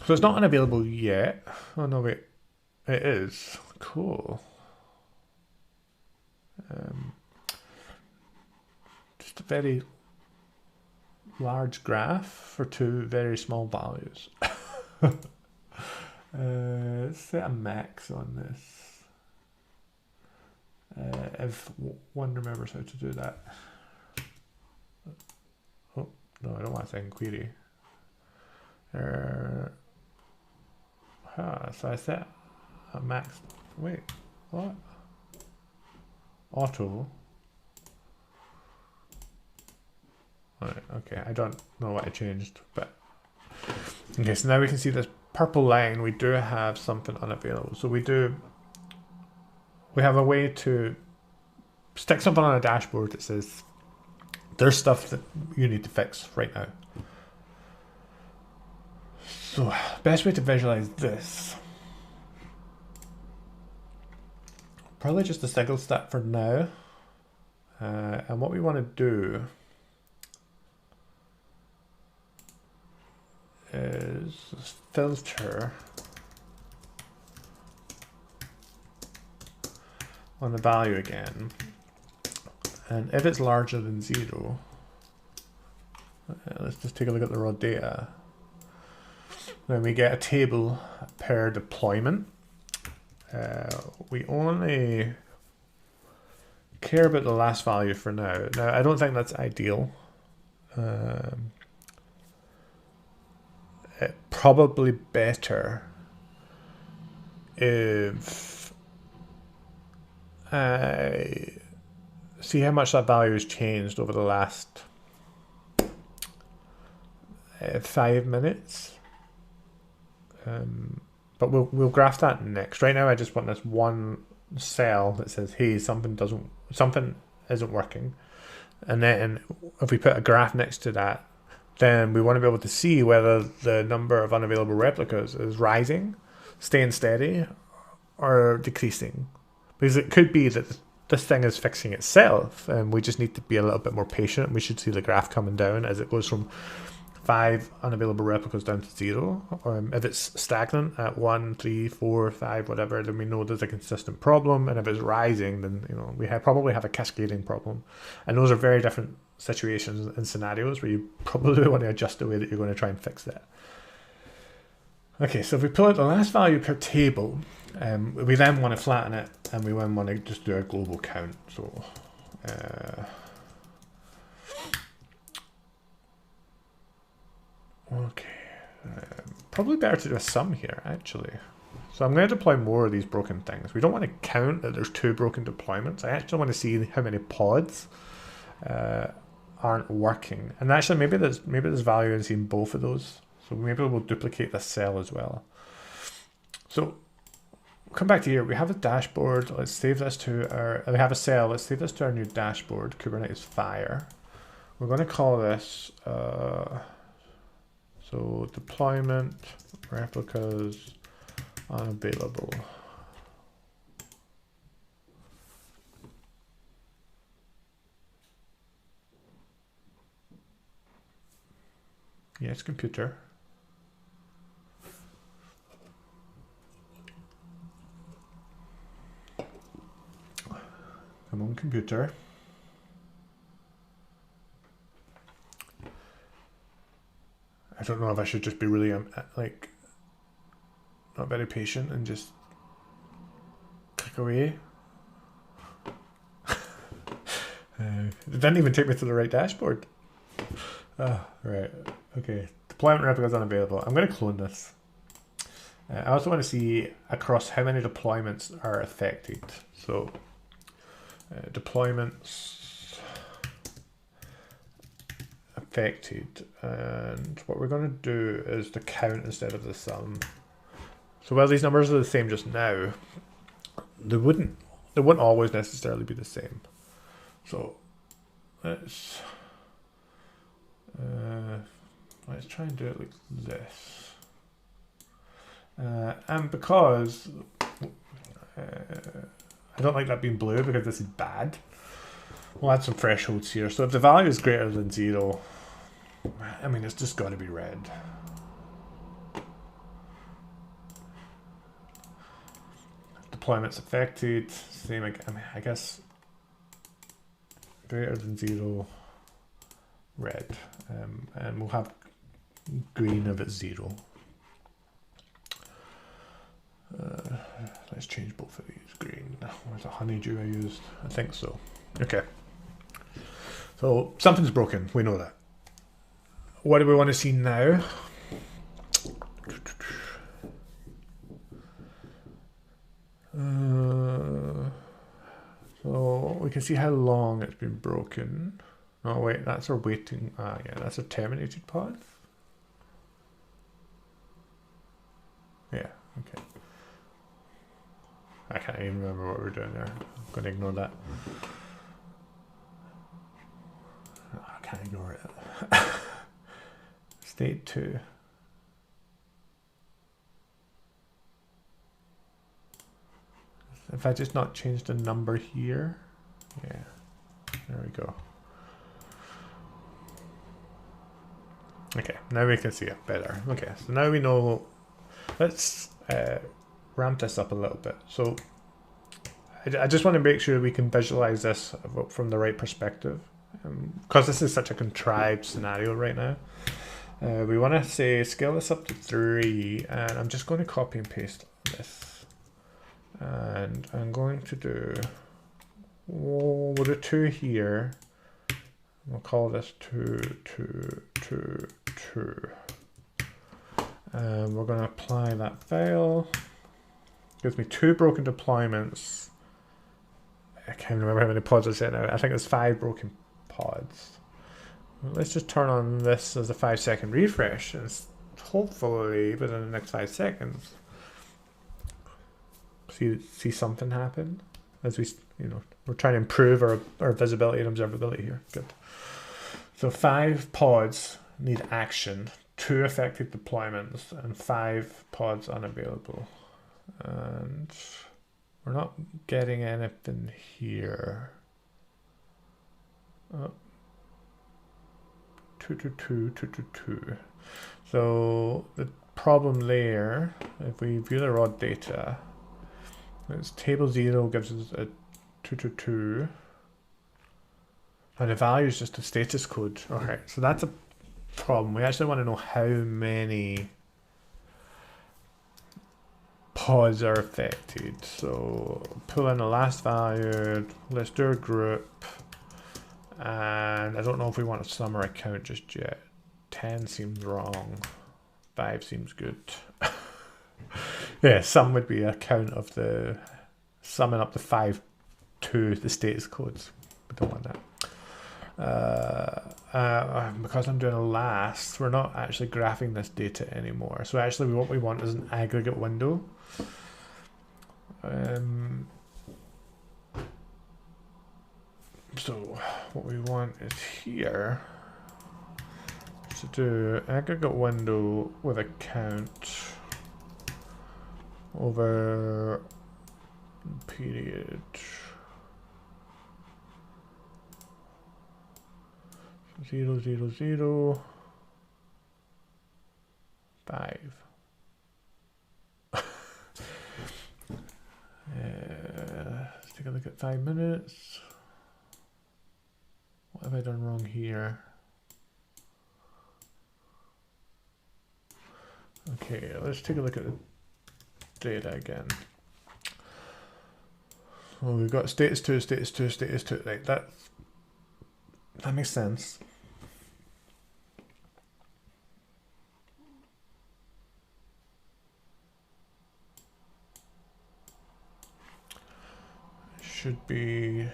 So it's not unavailable yet. Oh no, wait. It is. Cool. Just a very large graph for 2 very small values. Let's set a max on this. If one remembers how to do that. Oh, no, I don't want to second query. So I set a max. Wait, what? Auto. Alright, okay, I don't know what I changed, but okay, so now we can see this purple line. We do have something unavailable. So we have a way to stick something on a dashboard that says there's stuff that you need to fix right now. So best way to visualize this, probably just a single step for now. And what we want to do is filter on the value again, and if it's larger than 0, let's just take a look at the raw data. Then we get a table per deployment. We only care about the last value for now. Now I don't think that's ideal. Probably better if I see how much that value has changed over the last 5 minutes. But we'll graph that next. Right now I just want this one cell that says, hey, something isn't working. And then if we put a graph next to that, then we want to be able to see whether the number of unavailable replicas is rising, staying steady, or decreasing. Because it could be that this thing is fixing itself, and we just need to be a little bit more patient. We should see the graph coming down as it goes from 5 unavailable replicas down to 0. Or if it's stagnant at 1, 3, 4, 5, whatever, then we know there's a consistent problem. And if it's rising, then we probably have a cascading problem. And those are very different situations and scenarios where you probably want to adjust the way that you're going to try and fix that. Okay, so if we pull out the last value per table, we then want to flatten it, and we then want to just do a global count. So okay, probably better to do a sum here actually. So I'm going to deploy more of these broken things. We don't want to count that there's 2 broken deployments. I actually want to see how many pods aren't working, and actually maybe there's value in seeing both of those. So maybe we'll duplicate this cell as well. So come back to here. We have a dashboard. Let's save this to our. We have a cell. Let's save this to our new dashboard. Kubernetes Fire. We're going to call this. So deployment replicas unavailable. Yes, computer. Come on, computer. I don't know if I should just be really like not very patient and just click away. It didn't even take me to the right dashboard. Right. Okay. Deployment replicas unavailable. I'm going to clone this. I also want to see across how many deployments are affected. So deployments affected, and what we're going to do is the count instead of the sum. So while these numbers are the same just now, they wouldn't always necessarily be the same. So let's try and do it like this. And because I don't like that being blue because this is bad, we'll add some thresholds here. So if the value is greater than 0, I mean, it's just got to be red. Deployments affected, same, I mean, I guess greater than 0, red, and we'll have green if it's 0. Let's change both of these. Green. Where's the honeydew I used? I think so. Okay. So something's broken. We know that. What do we want to see now? So we can see how long it's been broken. Oh wait, that's our waiting. Yeah, that's a terminated pod. Yeah. Okay. I can't even remember what we're doing there. I'm going to ignore that. I can't ignore it. State 2. If I just not change the number here. Yeah. There we go. Okay, now we can see it better. Okay, so now we know. Let's ramp this up a little bit. So I just want to make sure we can visualize this from the right perspective, because this is such a contrived scenario right now. We want to say scale this up to 3, and I'm just going to copy and paste this, and I'm going to do, we'll do 2 here. We'll call this 2, 2, 2, 2. And we're going to apply that file. Gives me 2 broken deployments. I can't remember how many pods I said now. I think there's 5 broken pods. Let's just turn on this as a 5-second refresh, and hopefully within the next 5 seconds see something happen as we, we're trying to improve our visibility and observability here. Good. So 5 pods need action, 2 affected deployments, and 5 pods unavailable. And we're not getting anything here. 2, 2, 2, 2, 2, 2. So the problem there, if we view the raw data, it's table 0 gives us a 2, 2, 2. And the value is just a status code. Okay, so that's a problem. We actually want to know how many pods are affected. So pull in the last value. Let's do a group. And I don't know if we want a sum or a count just yet. 10 seems wrong. 5 seems good. Yeah, sum would be a count of the summing up the 5 to the status codes. We don't want that. Because I'm doing a last, we're not actually graphing this data anymore. So actually what we want is an aggregate window. So what we want is here to do aggregate window with a count over period. 0, 0, 0. 5. Let's take a look at 5 minutes. What have I done wrong here? Okay, let's take a look at the data again. Well, we've got status 2, status 2, status 2. Right, that makes sense. Should be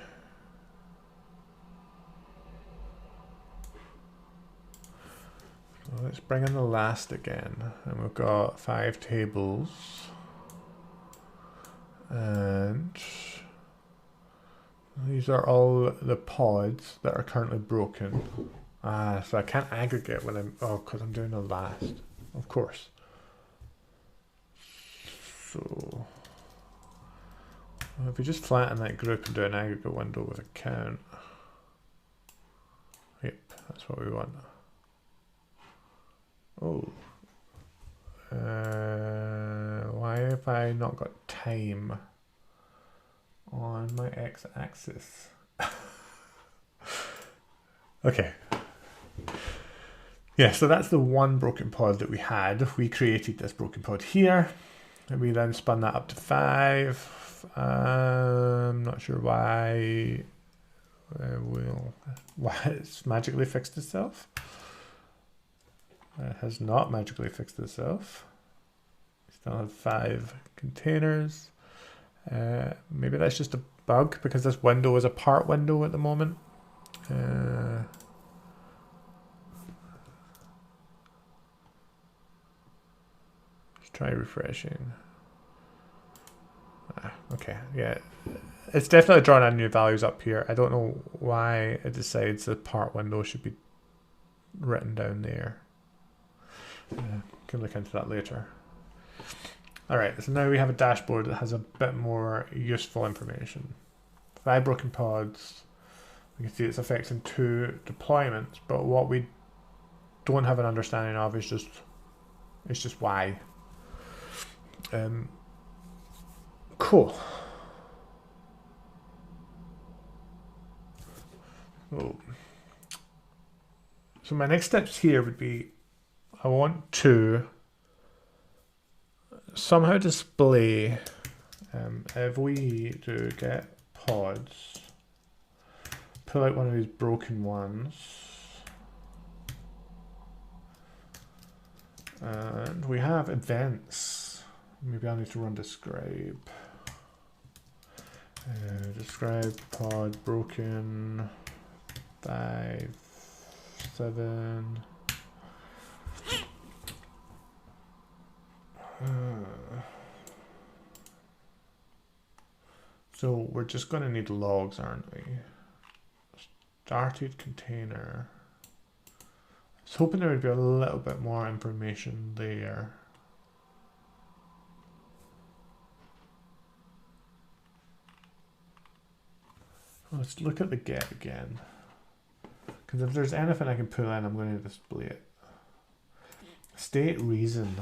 so let's bring in the last again, and we've got 5 tables, and these are all the pods that are currently broken. So I can't aggregate when I'm because I'm doing the last, of course. So if we just flatten that group and do an aggregate window with a count. Yep, that's what we want. Oh. Why have I not got time on my x-axis? Okay. Yeah, so that's the one broken pod that we had. We created this broken pod here, and we then spun that up to 5. I'm not sure why it's magically fixed itself. It has not magically fixed itself. We still have 5 containers. Maybe that's just a bug because this window is a part window at the moment. Let's try refreshing. Okay, yeah, it's definitely drawing on new values up here. I don't know why it decides the part window should be written down there. Can look into that later. All right, so now we have a dashboard that has a bit more useful information. 5 broken pods. We can see it's affecting 2 deployments, but what we don't have an understanding of is just why. Cool. So my next steps here would be I want to somehow display if we do get pods, pull out one of these broken ones, and we have events. Maybe I need to run describe. Describe pod broken 5, 7. So we're just going to need logs, aren't we? Started container. I was hoping there would be a little bit more information there. Let's look at the get again. Because if there's anything I can pull in, I'm going to display it. State reason.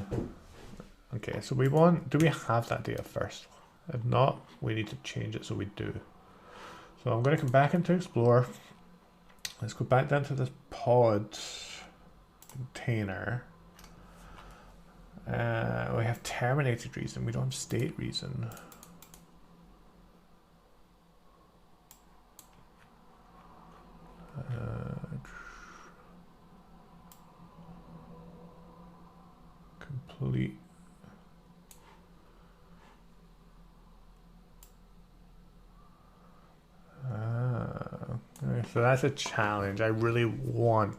Okay, so we want, do we have that data first? If not, we need to change it so we do. So I'm going to come back into Explorer. Let's go back down to this pod container. We have terminated reason. We don't have state reason. Complete. Okay, so that's a challenge. I really want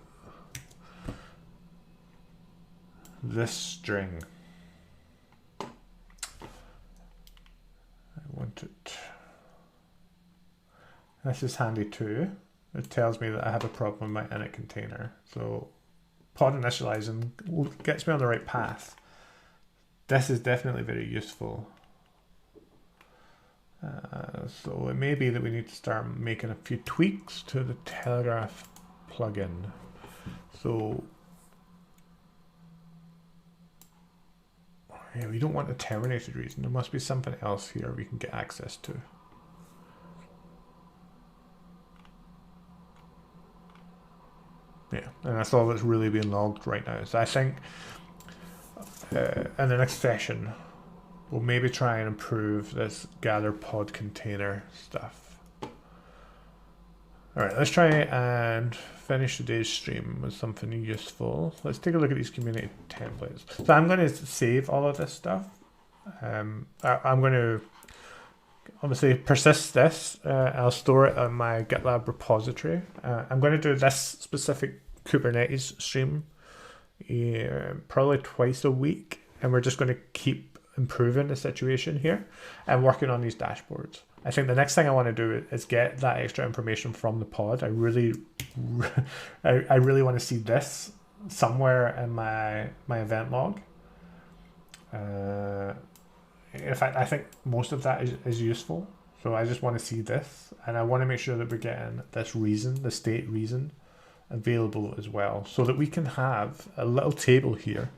this string. I want it. This is handy too. It tells me that I have a problem with my init container. So pod initializing gets me on the right path. This is definitely very useful. So it may be that we need to start making a few tweaks to the Telegraf plugin. So Yeah, we don't want a terminated reason. There must be something else here we can get access to. Yeah, and that's all that's really being logged right now. So I think in the next session, we'll maybe try and improve this gather pod container stuff. All right, let's try and finish today's stream with something useful. Let's take a look at these community templates. So I'm going to save all of this stuff. I'm going to obviously persist this. I'll store it on my GitLab repository. I'm going to do this specific Kubernetes stream probably twice a week, and we're just going to keep improving the situation here and working on these dashboards. I think the next thing I want to do is get that extra information from the pod. I really want to see this somewhere in my event log. In fact, I think most of that is useful. So I just want to see this, and I want to make sure that we're getting this reason, the state reason, available as well, so that we can have a little table here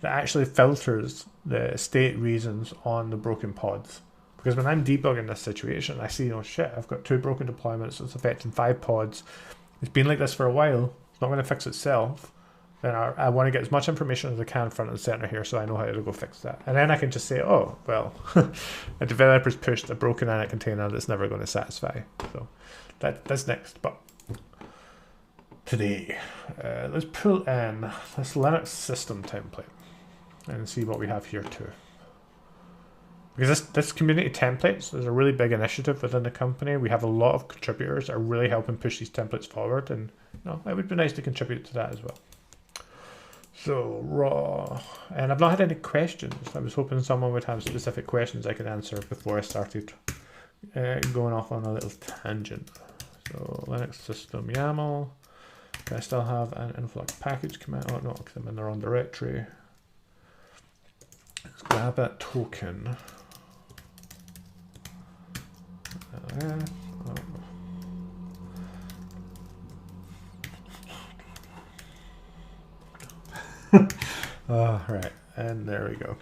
that actually filters the state reasons on the broken pods. Because when I'm debugging this situation, I see, oh shit, I've got 2 broken deployments, it's affecting 5 pods. It's been like this for a while, it's not going to fix itself. Then I want to get as much information as I can front and center here, so I know how to go fix that. And then I can just say, oh, well, a developer's pushed a broken init container that's never going to satisfy. So that's next. But today, let's pull in this Linux system template and see what we have here too. Because this community templates is a really big initiative within the company. We have a lot of contributors that are really helping push these templates forward, and it would be nice to contribute to that as well. So raw, and I've not had any questions. I was hoping someone would have specific questions I could answer before I started going off on a little tangent. So Linux system YAML. Do I still have an influx package command? Oh no, because I'm in the wrong directory. Let's grab that token. Right, and there we go.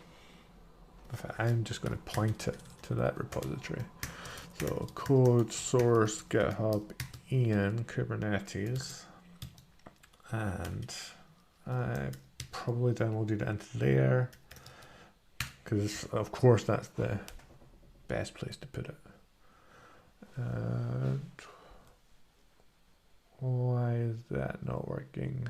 I'm just going to point it to that repository. So code source GitHub Ian Kubernetes, and I probably downloaded it into there because of course that's the best place to put it. Why is that not working?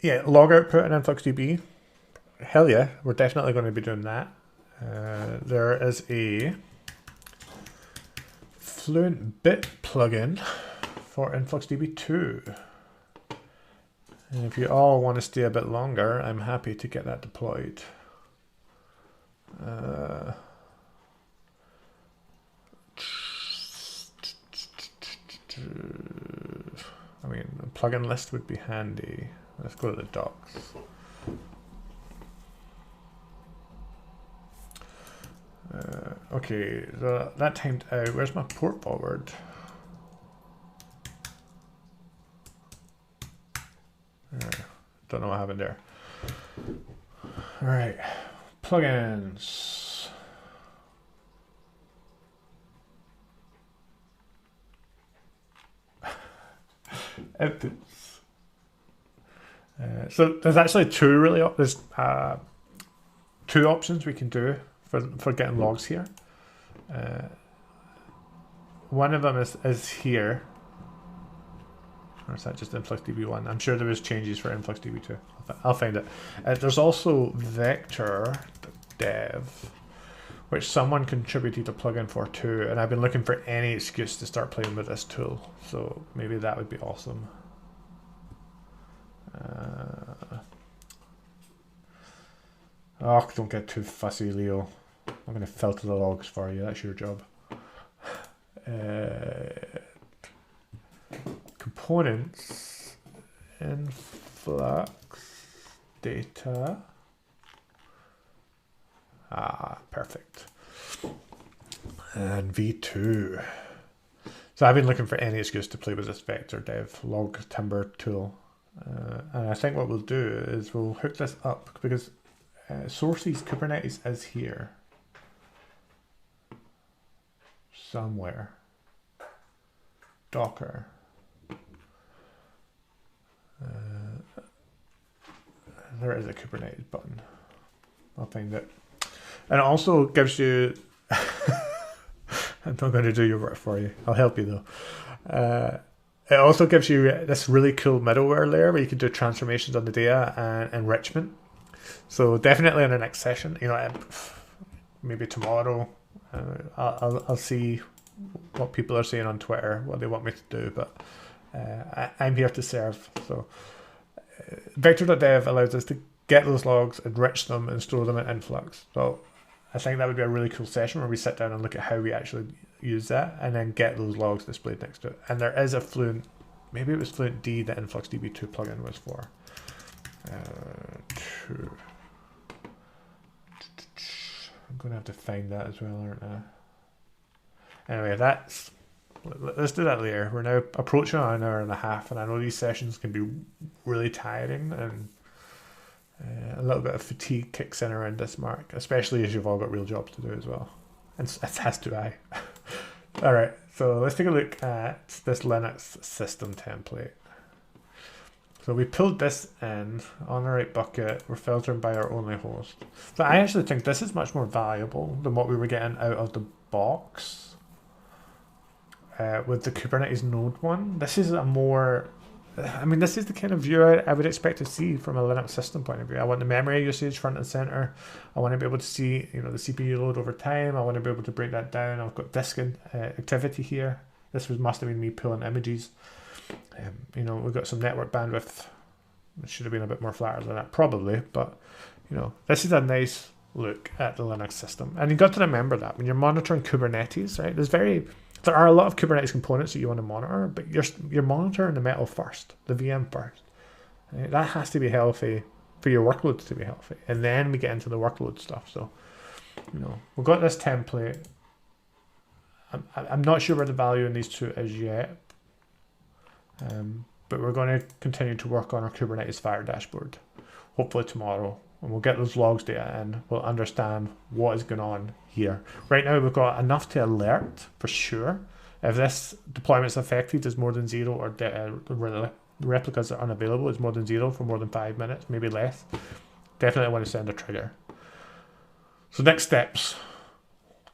Yeah, log output in InfluxDB. Hell yeah, we're definitely going to be doing that. There is a Fluent Bit plugin for InfluxDB 2. And if you all want to stay a bit longer, I'm happy to get that deployed. I mean, a plugin list would be handy. Let's go to the docs. Okay, so that timed out. Where's my port forward? Don't know what happened there. All right, plugins. Outputs. So there's actually there's two options we can do for getting logs here. One of them is here. Or is that just InfluxDB1? I'm sure there was changes for InfluxDB2. I'll find it. There's also vector.dev, which someone contributed a plugin for too, and I've been looking for any excuse to start playing with this tool. So maybe that would be awesome. Oh, don't get too fussy, Leo. I'm going to filter the logs for you. That's your job. Components, influx data. Perfect. And v2. So I've been looking for any excuse to play with this vector dev log timber tool. And I think what we'll do is we'll hook this up because sources Kubernetes is here somewhere. Docker. There is a Kubernetes button. I'll find it. And it also gives you I'm not going to do your work for you. I'll help you though. It also gives you this really cool middleware layer where you can do transformations on the data and enrichment. So definitely in the next session, you know, maybe tomorrow, I'll see what people are saying on Twitter, what they want me to do, but I'm here to serve. So vector.dev allows us to get those logs, enrich them, and store them in Influx. So I think that would be a really cool session where we sit down and look at how we actually use that and then get those logs displayed next to it. And there is a Fluent, maybe it was Fluent D that InfluxDB 2 plugin was for. I'm going to have to find that as well, aren't I? Anyway, let's do that later. We're now approaching an hour and a half, and I know these sessions can be really tiring, and a little bit of fatigue kicks in around this mark, especially as you've all got real jobs to do as well. And as do I. All right, so let's take a look at this Linux system template. So we pulled this in on the right bucket. We're filtering by our only host. So I actually think this is much more valuable than what we were getting out of the box with the Kubernetes node one. This is a more, I mean, this is the kind of view I would expect to see from a Linux system point of view. I want the memory usage front and center. I want to be able to see, you know, the CPU load over time. I want to be able to break that down. I've got disk activity here. This must have been me pulling images. You know, we've got some network bandwidth. It should have been a bit more flatter than that, probably. But, you know, this is a nice look at the Linux system. And you've got to remember that when you're monitoring Kubernetes, right? There are a lot of Kubernetes components that you want to monitor, but you're monitoring the metal first, the VM first. Right? That has to be healthy for your workloads to be healthy. And then we get into the workload stuff. So, you know, we've got this template. I'm not sure where the value in these two is yet. But we're going to continue to work on our Kubernetes Fire dashboard, hopefully tomorrow, and we'll get those logs data in. We'll understand what is going on here. Right now, we've got enough to alert for sure. If this deployment's affected is more than 0, or the replicas are unavailable is more than 0 for more than 5 minutes, maybe less, definitely want to send a trigger. So next steps,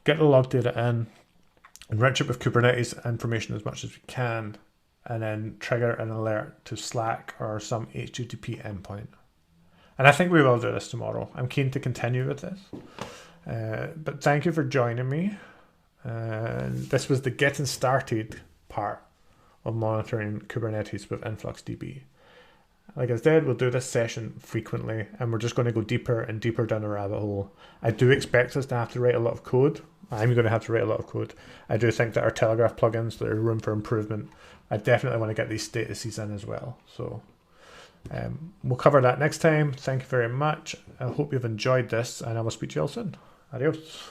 get the log data in, enrich it with Kubernetes information as much as we can, and then trigger an alert to Slack or some HTTP endpoint. And I think we will do this tomorrow. I'm keen to continue with this. But thank you for joining me. This was the getting started part of monitoring Kubernetes with InfluxDB. Like I said, we'll do this session frequently, and we're just going to go deeper and deeper down the rabbit hole. I do expect us to have to write a lot of code. I'm going to have to write a lot of code. I do think that our Telegraf plugins, there's room for improvement. I definitely want to get these statuses in as well. So we'll cover that next time. Thank you very much. I hope you've enjoyed this, and I will speak to you all soon. Adios.